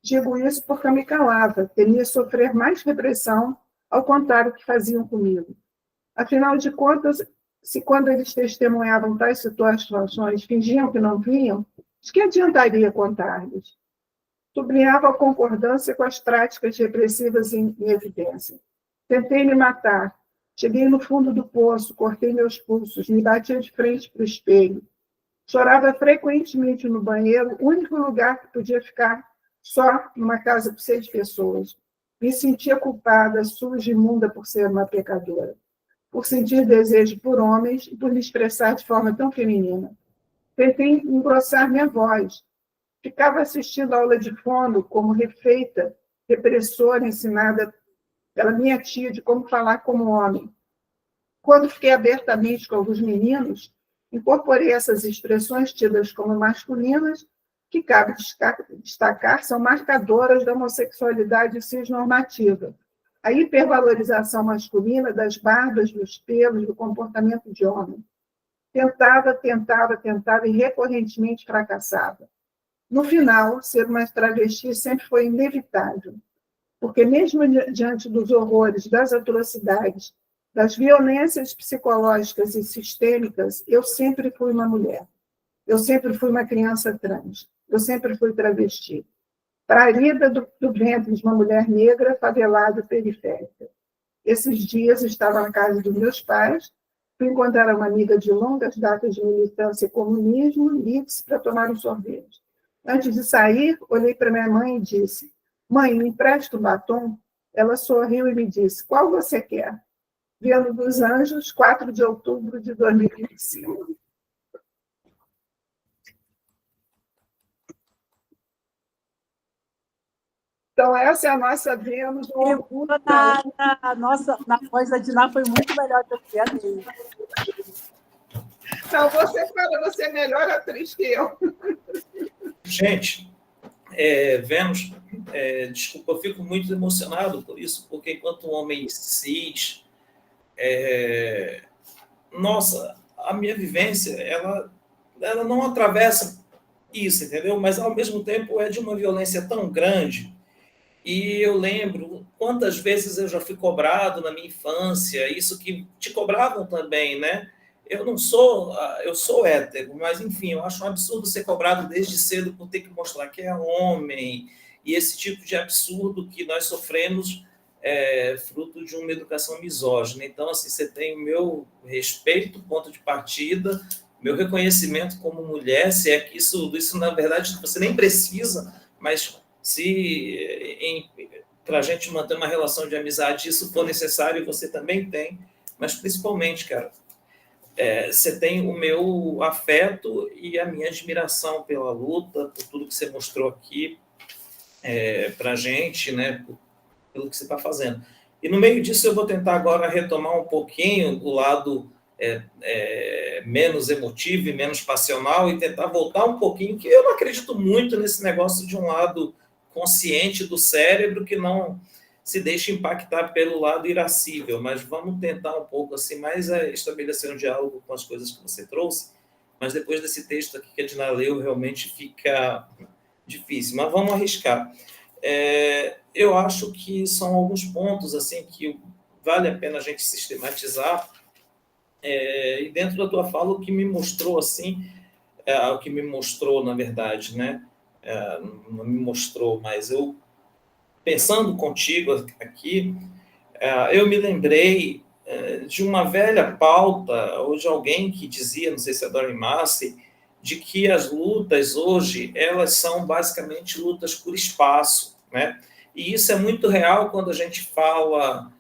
Digo isso porque eu me calava, temia sofrer mais repressão, ao contrário do que faziam comigo. Afinal de contas, se quando eles testemunhavam tais situações fingiam que não viam, de que adiantaria contar-lhes? Sublinhava a concordância com as práticas repressivas em evidência. Tentei me matar. Cheguei no fundo do poço, cortei meus pulsos, me batia de frente para o espelho. Chorava frequentemente no banheiro, o único lugar que podia ficar só numa casa com 6 pessoas. Me sentia culpada, suja e imunda por ser uma pecadora, por sentir desejo por homens e por me expressar de forma tão feminina. Tentei engrossar minha voz. Ficava assistindo a aula de fono como refeita, repressora, ensinada pela minha tia de como falar como homem. Quando fiquei abertamente com alguns meninos, incorporei essas expressões tidas como masculinas, que cabe destacar, são marcadoras da homossexualidade cisnormativa. A hipervalorização masculina das barbas, dos pelos, do comportamento de homem. Tentava e recorrentemente fracassava. No final, ser uma travesti sempre foi inevitável, porque mesmo diante dos horrores, das atrocidades, das violências psicológicas e sistêmicas, eu sempre fui uma mulher. Eu sempre fui uma criança trans. Eu sempre fui travesti. Parida do ventre de uma mulher negra, favelada, periférica. Esses dias estava na casa dos meus pais, fui encontrar uma amiga de longas datas de militância e comunismo, Lips, para tomar um sorvete. Antes de sair, olhei para minha mãe e disse: mãe, me empresta um batom? Ela sorriu e me disse: qual você quer? Vendo dos Anjos, 4 de outubro de 2025. Então, essa é a nossa Vênus. Nossa, na voz da Diná foi muito melhor do que a minha. Então, você é melhor atriz que eu. Gente, Vênus, desculpa, eu fico muito emocionado por isso, porque enquanto um homem cis, nossa, a minha vivência, ela não atravessa isso, entendeu? Mas, ao mesmo tempo, é de uma violência tão grande. E eu lembro quantas vezes eu já fui cobrado na minha infância, isso que te cobravam também, né? Eu sou hétero, mas, enfim, eu acho um absurdo ser cobrado desde cedo por ter que mostrar que é homem, e esse tipo de absurdo que nós sofremos fruto de uma educação misógina. Então, assim, você tem o meu respeito, ponto de partida, meu reconhecimento como mulher, se é que isso na verdade, você nem precisa, mas para a gente manter uma relação de amizade, isso for necessário, você também tem, mas principalmente, cara, você tem o meu afeto e a minha admiração pela luta, por tudo que você mostrou aqui para a gente, né, pelo que você está fazendo. E no meio disso eu vou tentar agora retomar um pouquinho o lado menos emotivo e menos passional e tentar voltar um pouquinho, que eu não acredito muito nesse negócio de um lado consciente do cérebro que não se deixa impactar pelo lado irascível, mas vamos tentar um pouco assim, mais estabelecer um diálogo com as coisas que você trouxe, mas depois desse texto aqui que a Diná leu, realmente fica difícil, mas vamos arriscar. Eu acho que são alguns pontos assim que vale a pena a gente sistematizar, e dentro da tua fala, o que me mostrou assim, o que me mostrou, na verdade, né? Não me mostrou, mas eu, pensando contigo aqui, eu me lembrei de uma velha pauta, ou de alguém que dizia, não sei se é Doreen Massey, de que as lutas hoje, elas são basicamente lutas por espaço, né? E isso é muito real quando a gente fala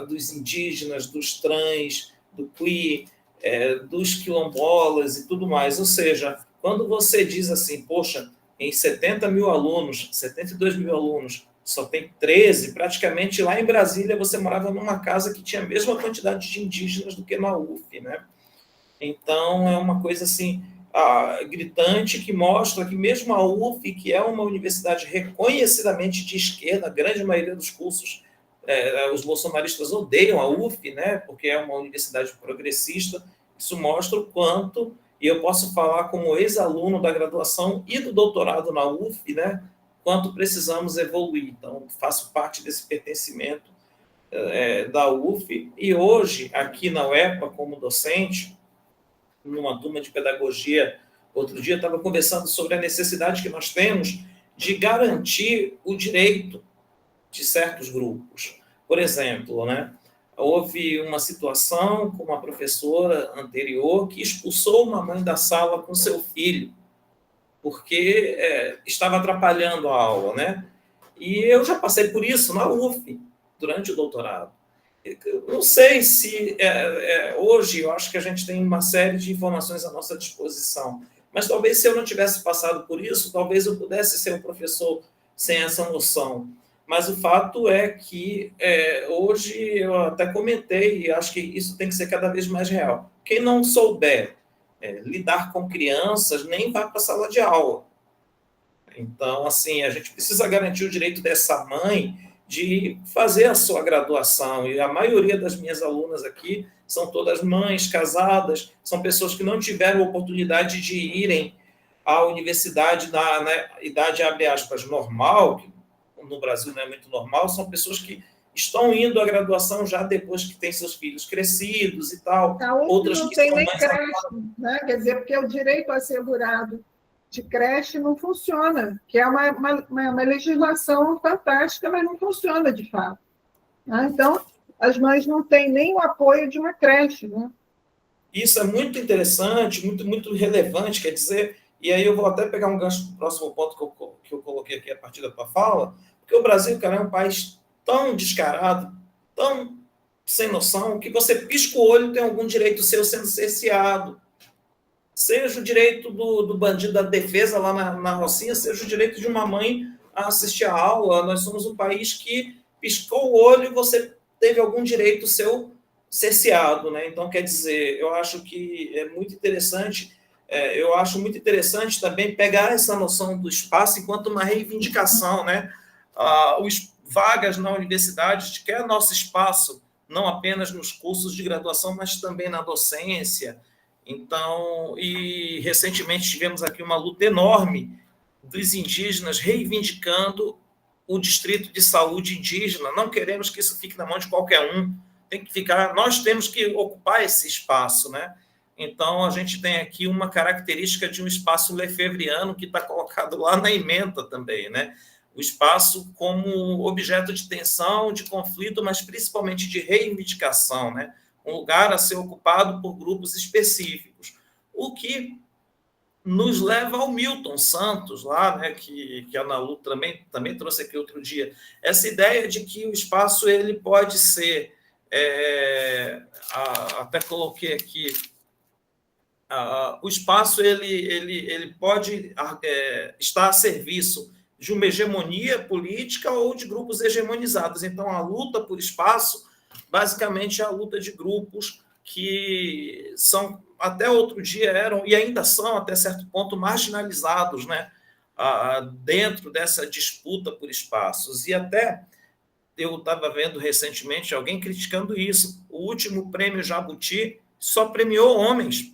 dos indígenas, dos trans, do queer, dos quilombolas e tudo mais. Ou seja, quando você diz assim, poxa, em 70 mil alunos, 72 mil alunos, só tem 13, praticamente lá em Brasília você morava numa casa que tinha a mesma quantidade de indígenas do que na UF, né? Então, é uma coisa assim, gritante, que mostra que mesmo a UF, que é uma universidade reconhecidamente de esquerda, a grande maioria dos cursos, os bolsonaristas odeiam a UF, né, porque é uma universidade progressista, isso mostra o quanto, e eu posso falar como ex-aluno da graduação e do doutorado na UF, né, quanto precisamos evoluir. Então, faço parte desse pertencimento da UF, e hoje, aqui na UEPA, como docente, numa turma de pedagogia, outro dia estava conversando sobre a necessidade que nós temos de garantir o direito de certos grupos. Por exemplo, né, houve uma situação com uma professora anterior que expulsou uma mãe da sala com seu filho, porque estava atrapalhando a aula, né? E eu já passei por isso na UF, durante o doutorado. Eu não sei se hoje eu acho que a gente tem uma série de informações à nossa disposição, mas talvez se eu não tivesse passado por isso, talvez eu pudesse ser um professor sem essa noção. Mas o fato é que hoje eu até comentei, e acho que isso tem que ser cada vez mais real. Quem não souber lidar com crianças, nem vai para a sala de aula. Então, assim, a gente precisa garantir o direito dessa mãe de fazer a sua graduação. E a maioria das minhas alunas aqui são todas mães, casadas, são pessoas que não tiveram oportunidade de irem à universidade na idade, abre aspas, normal, que no Brasil não é muito normal, são pessoas que estão indo à graduação já depois que têm seus filhos crescidos e tal. Outras não tem nem creche, né? Quer dizer, porque o direito assegurado de creche não funciona, que é uma legislação fantástica, mas não funciona de fato. Né? Então, as mães não têm nem o apoio de uma creche. Né? Isso é muito interessante, muito, muito relevante, quer dizer, e aí eu vou até pegar um gancho do próximo ponto que eu coloquei aqui a partir da tua fala, porque o Brasil, cara, é um país tão descarado, tão sem noção, que você pisca o olho, tem algum direito seu sendo cerceado. Seja o direito do bandido da defesa lá na Rocinha, seja o direito de uma mãe a assistir a aula. Nós somos um país que piscou o olho e você teve algum direito seu cerceado. Né? Então, quer dizer, eu acho que é muito interessante, eu acho muito interessante também pegar essa noção do espaço enquanto uma reivindicação, né? Os vagas na universidade, de que é nosso espaço, não apenas nos cursos de graduação, mas também na docência. Então, e recentemente tivemos aqui uma luta enorme dos indígenas reivindicando o distrito de saúde indígena. Não queremos que isso fique na mão de qualquer um. Tem que ficar, nós temos que ocupar esse espaço, né? Então, a gente tem aqui uma característica de um espaço lefebvriano que está colocado lá na ementa também, né? O espaço como objeto de tensão, de conflito, mas principalmente de reivindicação, né? Um lugar a ser ocupado por grupos específicos. O que nos leva ao Milton Santos, lá, né, que a Ana Lu também trouxe aqui outro dia, essa ideia de que o espaço ele pode ser, até coloquei aqui, o espaço ele pode estar a serviço de uma hegemonia política ou de grupos hegemonizados. Então, a luta por espaço, basicamente, é a luta de grupos que são, até outro dia, eram, e ainda são, até certo ponto, marginalizados, né? Dentro dessa disputa por espaços. E até eu estava vendo recentemente alguém criticando isso. O último prêmio Jabuti só premiou homens.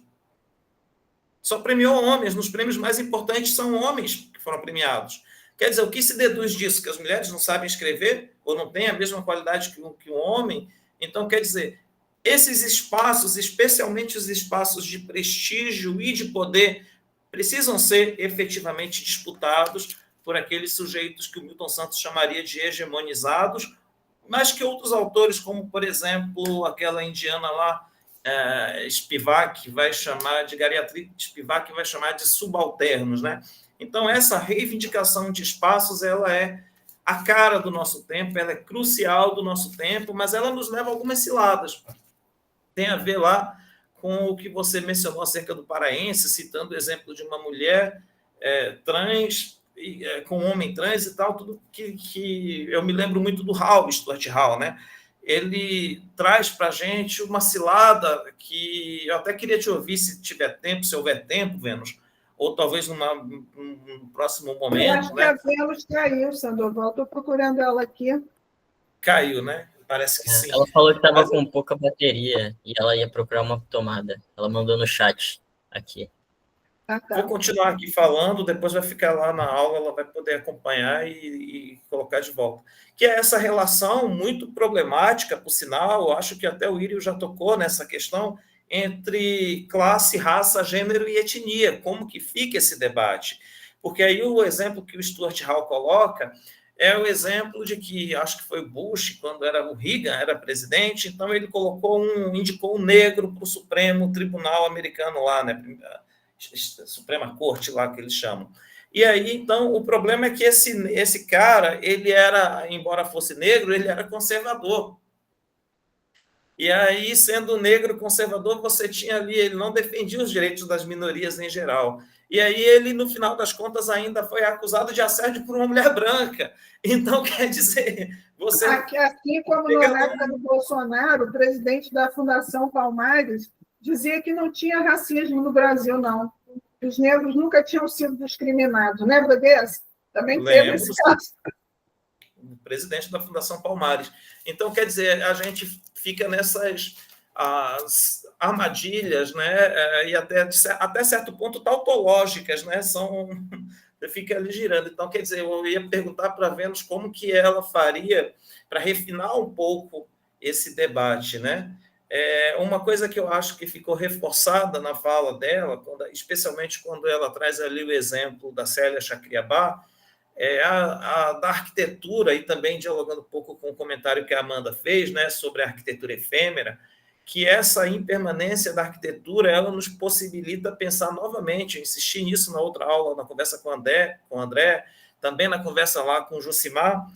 Só premiou homens. Nos prêmios mais importantes são homens que foram premiados. Quer dizer, o que se deduz disso? Que as mulheres não sabem escrever ou não têm a mesma qualidade que um homem? Então, quer dizer, esses espaços, especialmente os espaços de prestígio e de poder, precisam ser efetivamente disputados por aqueles sujeitos que o Milton Santos chamaria de hegemonizados, mas que outros autores, como, por exemplo, aquela indiana lá, Spivak, vai chamar de Gayatri Spivak, vai chamar de subalternos, né? Então, essa reivindicação de espaços, ela é a cara do nosso tempo, ela é crucial do nosso tempo, mas ela nos leva a algumas ciladas. Tem a ver lá com o que você mencionou acerca do paraense, citando o exemplo de uma mulher trans, com um homem trans e tal, tudo que eu me lembro muito do Hall, Stuart Hall, né? Ele traz para a gente uma cilada que eu até queria te ouvir, se tiver tempo, se houver tempo, Vênus, ou talvez num próximo momento. Eu acho que a Vênus caiu, Sandoval. Estou procurando ela aqui. Caiu, né? Parece que sim. Ela falou que estava com pouca bateria e ela ia procurar uma tomada. Ela mandou no chat aqui. Tá. Vou continuar aqui falando, depois vai ficar lá na aula, ela vai poder acompanhar e colocar de volta. Que é essa relação muito problemática, por sinal, eu acho que até o Írio já tocou nessa questão, entre classe, raça, gênero e etnia, como que fica esse debate. Porque aí o exemplo que o Stuart Hall coloca é o exemplo de que, acho que foi o Bush, quando era o Reagan, era presidente, então ele indicou um negro para o Supremo Tribunal americano lá, né, Suprema Corte lá que eles chamam. E aí, então, o problema é que esse cara, ele era, embora fosse negro, ele era conservador. E aí, sendo negro conservador, você tinha ali, ele não defendia os direitos das minorias em geral. E aí ele, no final das contas, ainda foi acusado de assédio por uma mulher branca. Então, quer dizer, você... Assim como na época do Bolsonaro, o presidente da Fundação Palmares dizia que não tinha racismo no Brasil, não. Os negros nunca tinham sido discriminados. Lembra desse? Também teve esse caso. O presidente da Fundação Palmares. Então, quer dizer, a gente fica nessas armadilhas, né? E até certo ponto tautológicas, né? Fica ali girando. Então, quer dizer, eu ia perguntar para a Vênus como que ela faria para refinar um pouco esse debate, né? Uma coisa que eu acho que ficou reforçada na fala dela, especialmente quando ela traz ali o exemplo da Célia Chacriabá, da arquitetura, e também dialogando um pouco com o comentário que a Amanda fez, né, sobre a arquitetura efêmera, que essa impermanência da arquitetura ela nos possibilita pensar novamente, eu insisti nisso na outra aula, na conversa com o André, também na conversa lá com o Josimar,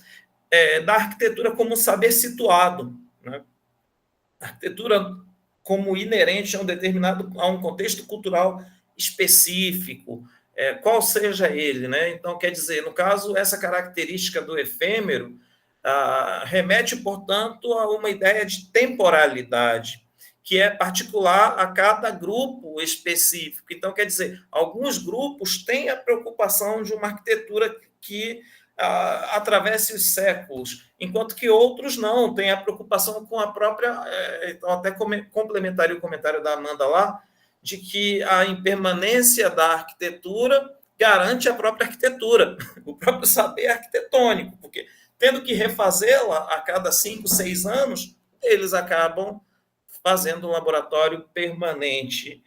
da arquitetura como um saber situado, né? A arquitetura como inerente a um contexto cultural específico, qual seja ele, né? Então, quer dizer, no caso, essa característica do efêmero remete, portanto, a uma ideia de temporalidade, que é particular a cada grupo específico. Então, quer dizer, alguns grupos têm a preocupação de uma arquitetura que atravesse os séculos, enquanto que outros não, têm a preocupação com a própria... Então, até complementaria o comentário da Amanda lá, de que a impermanência da arquitetura garante a própria arquitetura, o próprio saber arquitetônico, porque tendo que refazê-la a cada 5, 6 anos, eles acabam fazendo um laboratório permanente,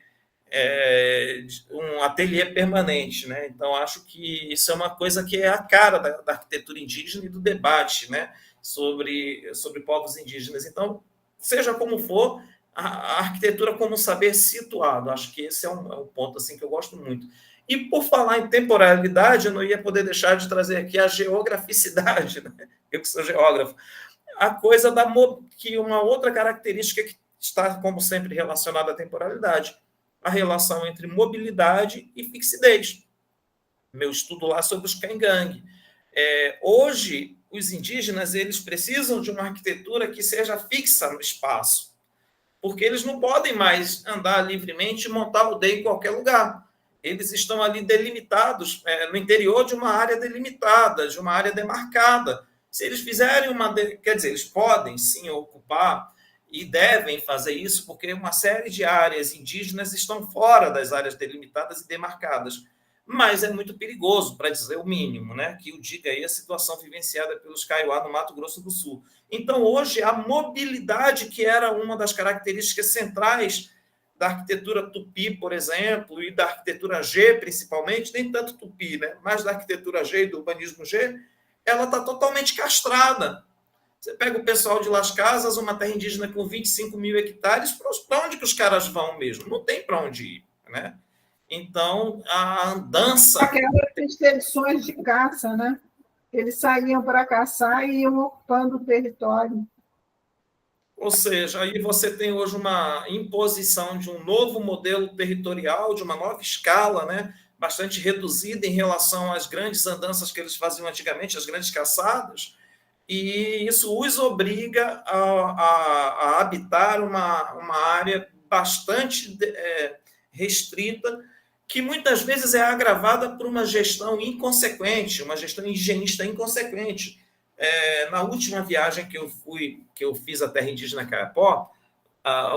um ateliê permanente, né? Então, acho que isso é uma coisa que é a cara da arquitetura indígena e do debate, né, sobre povos indígenas. Então, seja como for, a arquitetura como saber situado, acho que esse é um ponto assim, que eu gosto muito. E, por falar em temporalidade, eu não ia poder deixar de trazer aqui a geograficidade, né? Eu que sou geógrafo. A coisa que uma outra característica que está, como sempre, relacionada à temporalidade, a relação entre mobilidade e fixidez. Meu estudo lá sobre os Caingangue. Hoje, os indígenas eles precisam de uma arquitetura que seja fixa no espaço, porque eles não podem mais andar livremente e montar aldeia em qualquer lugar. Eles estão ali delimitados, no interior de uma área delimitada, de uma área demarcada. Se eles fizerem quer dizer, eles podem sim ocupar e devem fazer isso, porque uma série de áreas indígenas estão fora das áreas delimitadas e demarcadas. Mas é muito perigoso, para dizer o mínimo, né? Que o diga aí a situação vivenciada pelos Kaiowá no Mato Grosso do Sul. Então, hoje, a mobilidade, que era uma das características centrais da arquitetura tupi, por exemplo, e da arquitetura G, principalmente, nem tanto tupi, né? Mas da arquitetura G e do urbanismo G, ela está totalmente castrada. Você pega o pessoal de Las Casas, uma terra indígena com 25 mil hectares, para onde que os caras vão mesmo? Não tem para onde ir, né? Então, a andança... Aquelas expedições de caça, né? Eles saíam para caçar e iam ocupando o território. Ou seja, aí você tem hoje uma imposição de um novo modelo territorial, de uma nova escala, né? Bastante reduzida em relação às grandes andanças que eles faziam antigamente, as grandes caçadas, e isso os obriga a habitar uma área bastante restrita, que muitas vezes é agravada por uma gestão inconsequente, uma gestão higienista inconsequente. Na última viagem que eu fiz à terra indígena Kayapó,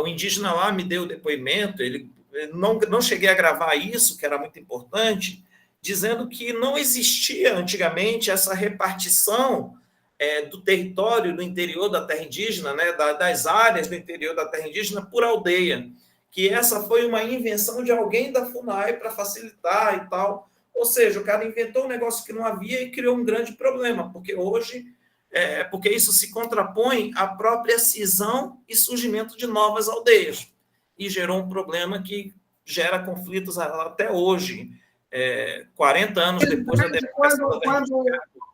o indígena lá me deu o depoimento, ele não cheguei a gravar isso, que era muito importante, dizendo que não existia antigamente essa repartição do território do interior da terra indígena, né, das áreas do interior da terra indígena por aldeia, que essa foi uma invenção de alguém da FUNAI para facilitar e tal, Ou seja, o cara inventou um negócio que não havia e criou um grande problema, porque hoje, porque isso se contrapõe à própria cisão e surgimento de novas aldeias, e gerou um problema que gera conflitos até hoje, 40 anos depois da democracia. Quando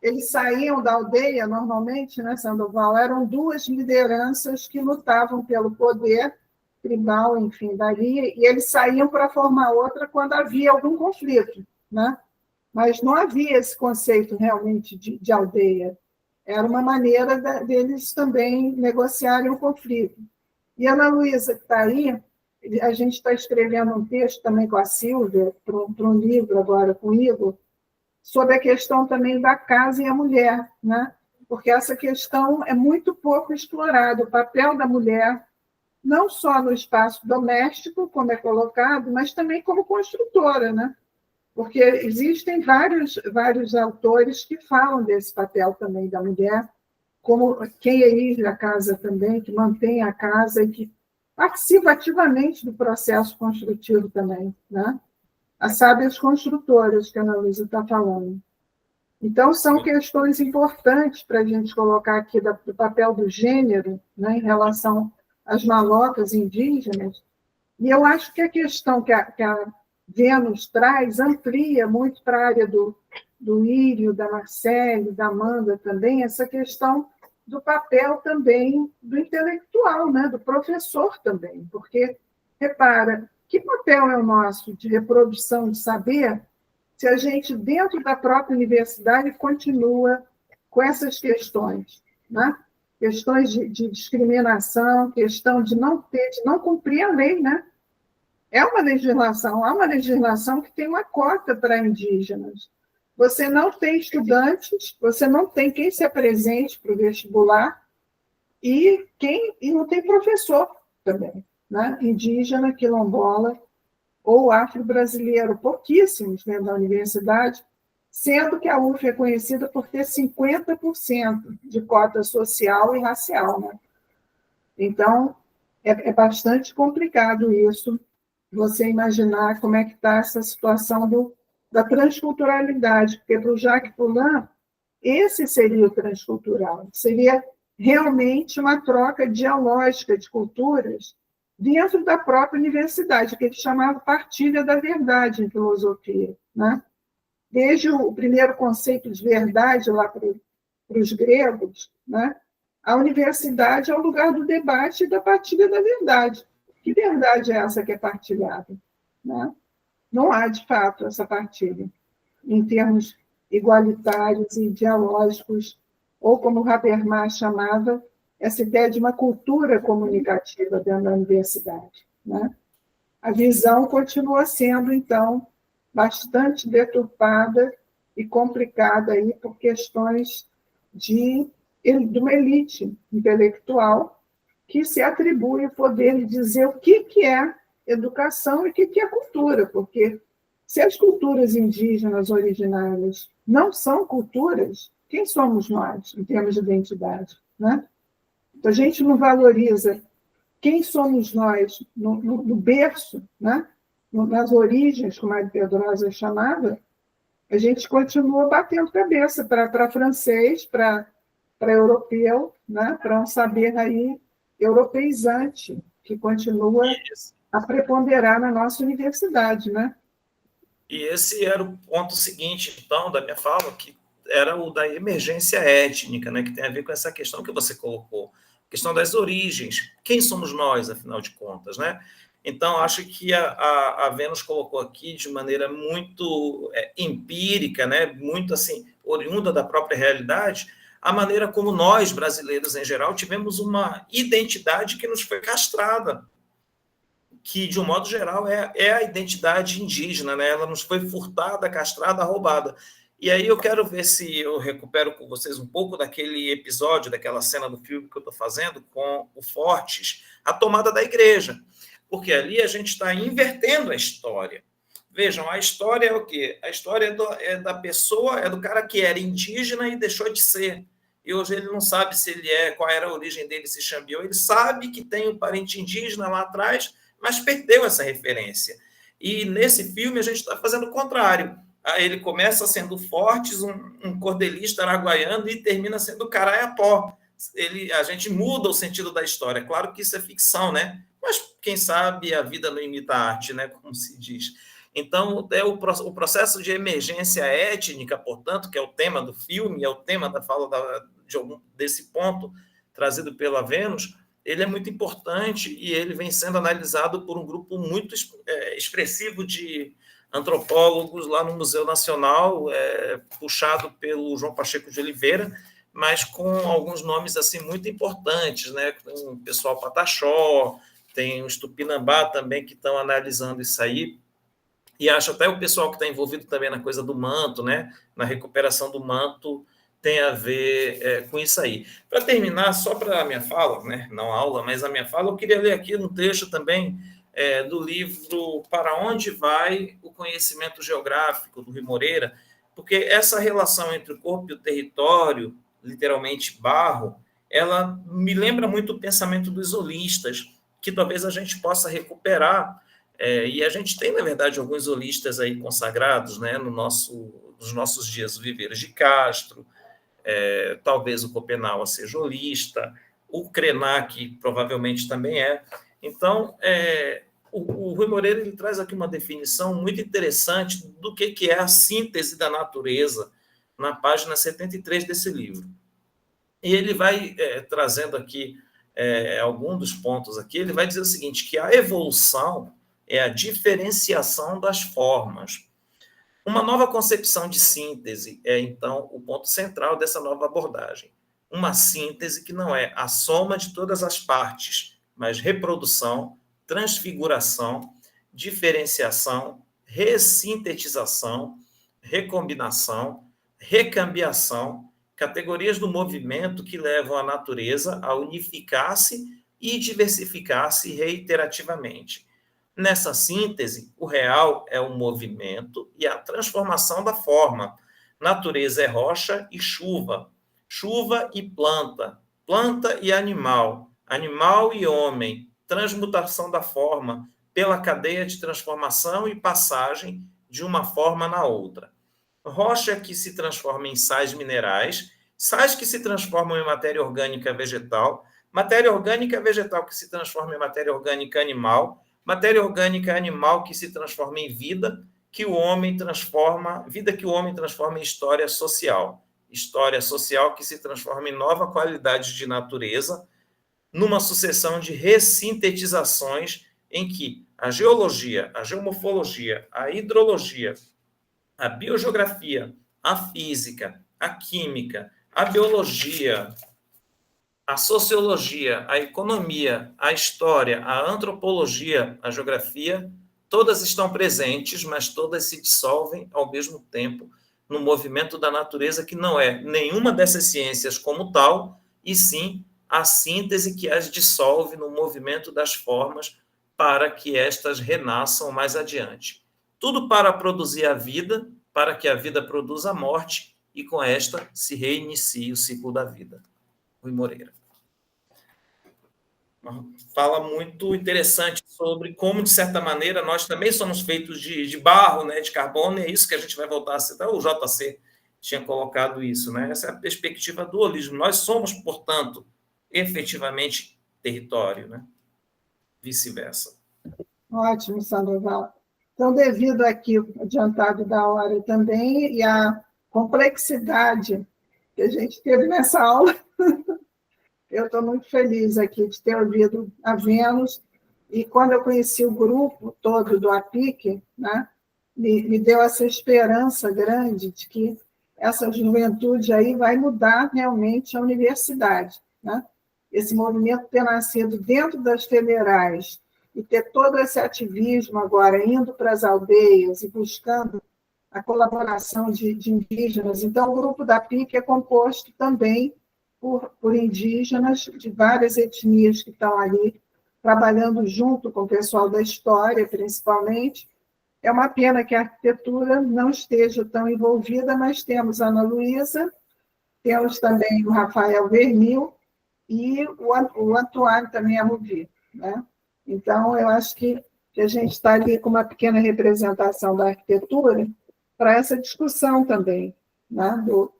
eles saíam da aldeia, normalmente, né, Sandoval, eram duas lideranças que lutavam pelo poder tribal, enfim, dali, e eles saíam para formar outra quando havia algum conflito, né? Mas não havia esse conceito realmente de aldeia. Era uma maneira deles também negociarem o conflito. E a Ana Luísa, que está aí, a gente está escrevendo um texto também com a Silvia, para um livro agora com o Igor, sobre a questão também da casa e a mulher, né? Porque essa questão é muito pouco explorada, o papel da mulher, não só no espaço doméstico, como é colocado, mas também como construtora, né? Porque existem vários autores que falam desse papel também da mulher, como quem erige a casa também, que mantém a casa e que participa ativamente do processo construtivo também, né? As sábias construtoras que a Ana Luísa está falando. Então, são questões importantes para a gente colocar aqui do papel do gênero, né, em relação às malocas indígenas. E eu acho que a questão que a Vênus traz amplia muito para a área do Írio, da Marcele, da Amanda também, essa questão do papel também do intelectual, né, do professor também. Porque, repara, que papel é o nosso de reprodução de saber se a gente, dentro da própria universidade, continua com essas questões, né? Questões de discriminação, questão de não cumprir a lei, né? Há uma legislação que tem uma cota para indígenas. Você não tem estudantes, você não tem quem se apresente para o vestibular e não tem professor também, né? Indígena, quilombola ou afro-brasileiro, pouquíssimos dentro da universidade, sendo que a UF é conhecida por ter 50% de cota social e racial, né? Então, é bastante complicado isso, você imaginar como é que está essa situação da transculturalidade, porque para o Jacques Poulain, esse seria o transcultural, seria realmente uma troca dialógica de culturas dentro da própria universidade, que ele chamava partilha da verdade em filosofia, né? Desde o primeiro conceito de verdade lá para os gregos, né? A universidade é o lugar do debate e da partilha da verdade. Que verdade é essa que é partilhada, né? Não há, de fato, essa partilha, em termos igualitários e dialógicos, ou como Habermas chamava, essa ideia de uma cultura comunicativa dentro da universidade, né? A visão continua sendo, então, bastante deturpada e complicada aí por questões de uma elite intelectual que se atribui o poder de dizer o que é educação e o que é cultura, porque se as culturas indígenas originárias não são culturas, quem somos nós, em termos de identidade, né? A gente não valoriza quem somos nós no berço, né? Nas origens, como a Pedrosa chamava, a gente continua batendo cabeça para francês, para europeu, né? Para um saber aí europeizante, que continua a preponderar na nossa universidade, né? E esse era o ponto seguinte, então, da minha fala, que era o da emergência étnica, né? Que tem a ver com essa questão que você colocou, questão das origens. Quem somos nós, afinal de contas, né? Então, acho que a Vênus colocou aqui de maneira muito empírica, né? Muito assim, oriunda da própria realidade, a maneira como nós, brasileiros em geral, tivemos uma identidade que nos foi castrada, que, de um modo geral, é a identidade indígena, né? Ela nos foi furtada, castrada, roubada. E aí eu quero ver se eu recupero com vocês um pouco daquele episódio, daquela cena do filme que eu estou fazendo com o Fortes, a tomada da igreja, porque ali a gente está invertendo a história. Vejam, a história é o quê? A história é da pessoa, é do cara que era indígena e deixou de ser. E hoje ele não sabe se ele qual era a origem dele, se chambiou. Ele sabe que tem um parente indígena lá atrás, mas perdeu essa referência. E nesse filme a gente está fazendo o contrário. Ele começa sendo Fortes, um cordelista araguaiano, e termina sendo Caraiapó. A gente muda o sentido da história. Claro que isso é ficção, né? Mas, quem sabe, a vida não imita a arte, né? Como se diz. Então, o processo de emergência étnica, portanto, que é o tema do filme, é o tema da fala desse ponto trazido pela Vênus, ele é muito importante e ele vem sendo analisado por um grupo muito expressivo de antropólogos lá no Museu Nacional, puxado pelo João Pacheco de Oliveira, mas com alguns nomes assim muito importantes, né? O pessoal Pataxó, tem os Tupinambá também que estão analisando isso aí, e acho até o pessoal que está envolvido também na coisa do manto, né? Na recuperação do manto, tem a ver com isso aí. Para terminar, só para a minha fala, né? Não a aula, mas a minha fala, eu queria ler aqui um trecho também do livro Para Onde Vai o Conhecimento Geográfico, do Rui Moreira, porque essa relação entre o corpo e o território, literalmente barro, ela me lembra muito o pensamento dos holistas, que talvez a gente possa recuperar, e a gente tem, na verdade, alguns holistas aí consagrados, né, nos nossos dias, o Viveiros de Castro, talvez o Copenau seja holista, o Krenak provavelmente também é. Então, o Rui Moreira ele traz aqui uma definição muito interessante do que é a síntese da natureza, na página 73 desse livro. E ele vai trazendo aqui algum dos pontos aqui, ele vai dizer o seguinte, que a evolução é a diferenciação das formas. Uma nova concepção de síntese é, então, o ponto central dessa nova abordagem. Uma síntese que não é a soma de todas as partes, mas reprodução, transfiguração, diferenciação, ressintetização, recombinação, recambiação, categorias do movimento que levam a natureza a unificar-se e diversificar-se reiterativamente. Nessa síntese, o real é o movimento e a transformação da forma. Natureza é rocha e chuva, chuva e planta, planta e animal, animal e homem, transmutação da forma pela cadeia de transformação e passagem de uma forma na outra. Rocha que se transforma em sais minerais, sais que se transformam em matéria orgânica vegetal que se transforma em matéria orgânica animal, matéria orgânica animal que se transforma em vida, que o homem transforma em história social que se transforma em nova qualidade de natureza, numa sucessão de ressintetizações em que a geologia, a geomorfologia, a hidrologia, a biogeografia, a física, a química, a biologia, a sociologia, a economia, a história, a antropologia, a geografia, todas estão presentes, mas todas se dissolvem ao mesmo tempo no movimento da natureza, que não é nenhuma dessas ciências como tal, e sim a síntese que as dissolve no movimento das formas para que estas renasçam mais adiante. Tudo para produzir a vida, para que a vida produza a morte, e com esta se reinicie o ciclo da vida. Rui Moreira. Uma fala muito interessante sobre como, de certa maneira, nós também somos feitos de barro, né, de carbono, e é isso que a gente vai voltar a citar. O JC tinha colocado isso, né? Essa é a perspectiva do holismo. Nós somos, portanto, efetivamente território, né? Vice-versa. Ótimo, Sandoval. Então, devido aqui ao adiantado da hora também e a complexidade que a gente teve nessa aula, eu estou muito feliz aqui de ter ouvido a Vênus, e quando eu conheci o grupo todo do APIC, né, me deu essa esperança grande de que essa juventude aí vai mudar realmente a universidade, né? Esse movimento ter nascido dentro das federais e ter todo esse ativismo agora indo para as aldeias e buscando a colaboração de indígenas. Então, o grupo da APIC é composto também por indígenas de várias etnias que estão ali trabalhando junto com o pessoal da história, principalmente. É uma pena que a arquitetura não esteja tão envolvida, mas temos a Ana Luísa, temos também o Rafael Vernil e o Antoine também Arruvi, né? Então, eu acho que a gente está ali com uma pequena representação da arquitetura, para essa discussão também, né, do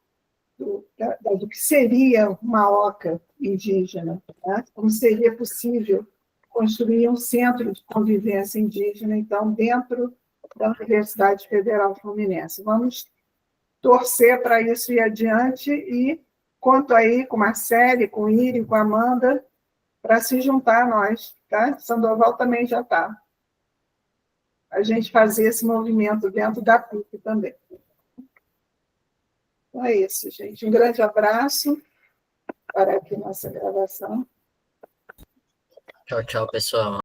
que seria uma oca indígena, né? Como seria possível construir um centro de convivência indígena, então, dentro da Universidade Federal Fluminense. Vamos torcer para isso ir adiante e conto aí com Marcele, com Iri, com Amanda, para se juntar a nós, tá? Sandoval também já está. A gente fazer esse movimento dentro da PUC também. Então é isso, gente. Um grande abraço. Para aqui nossa gravação. Tchau, tchau, pessoal.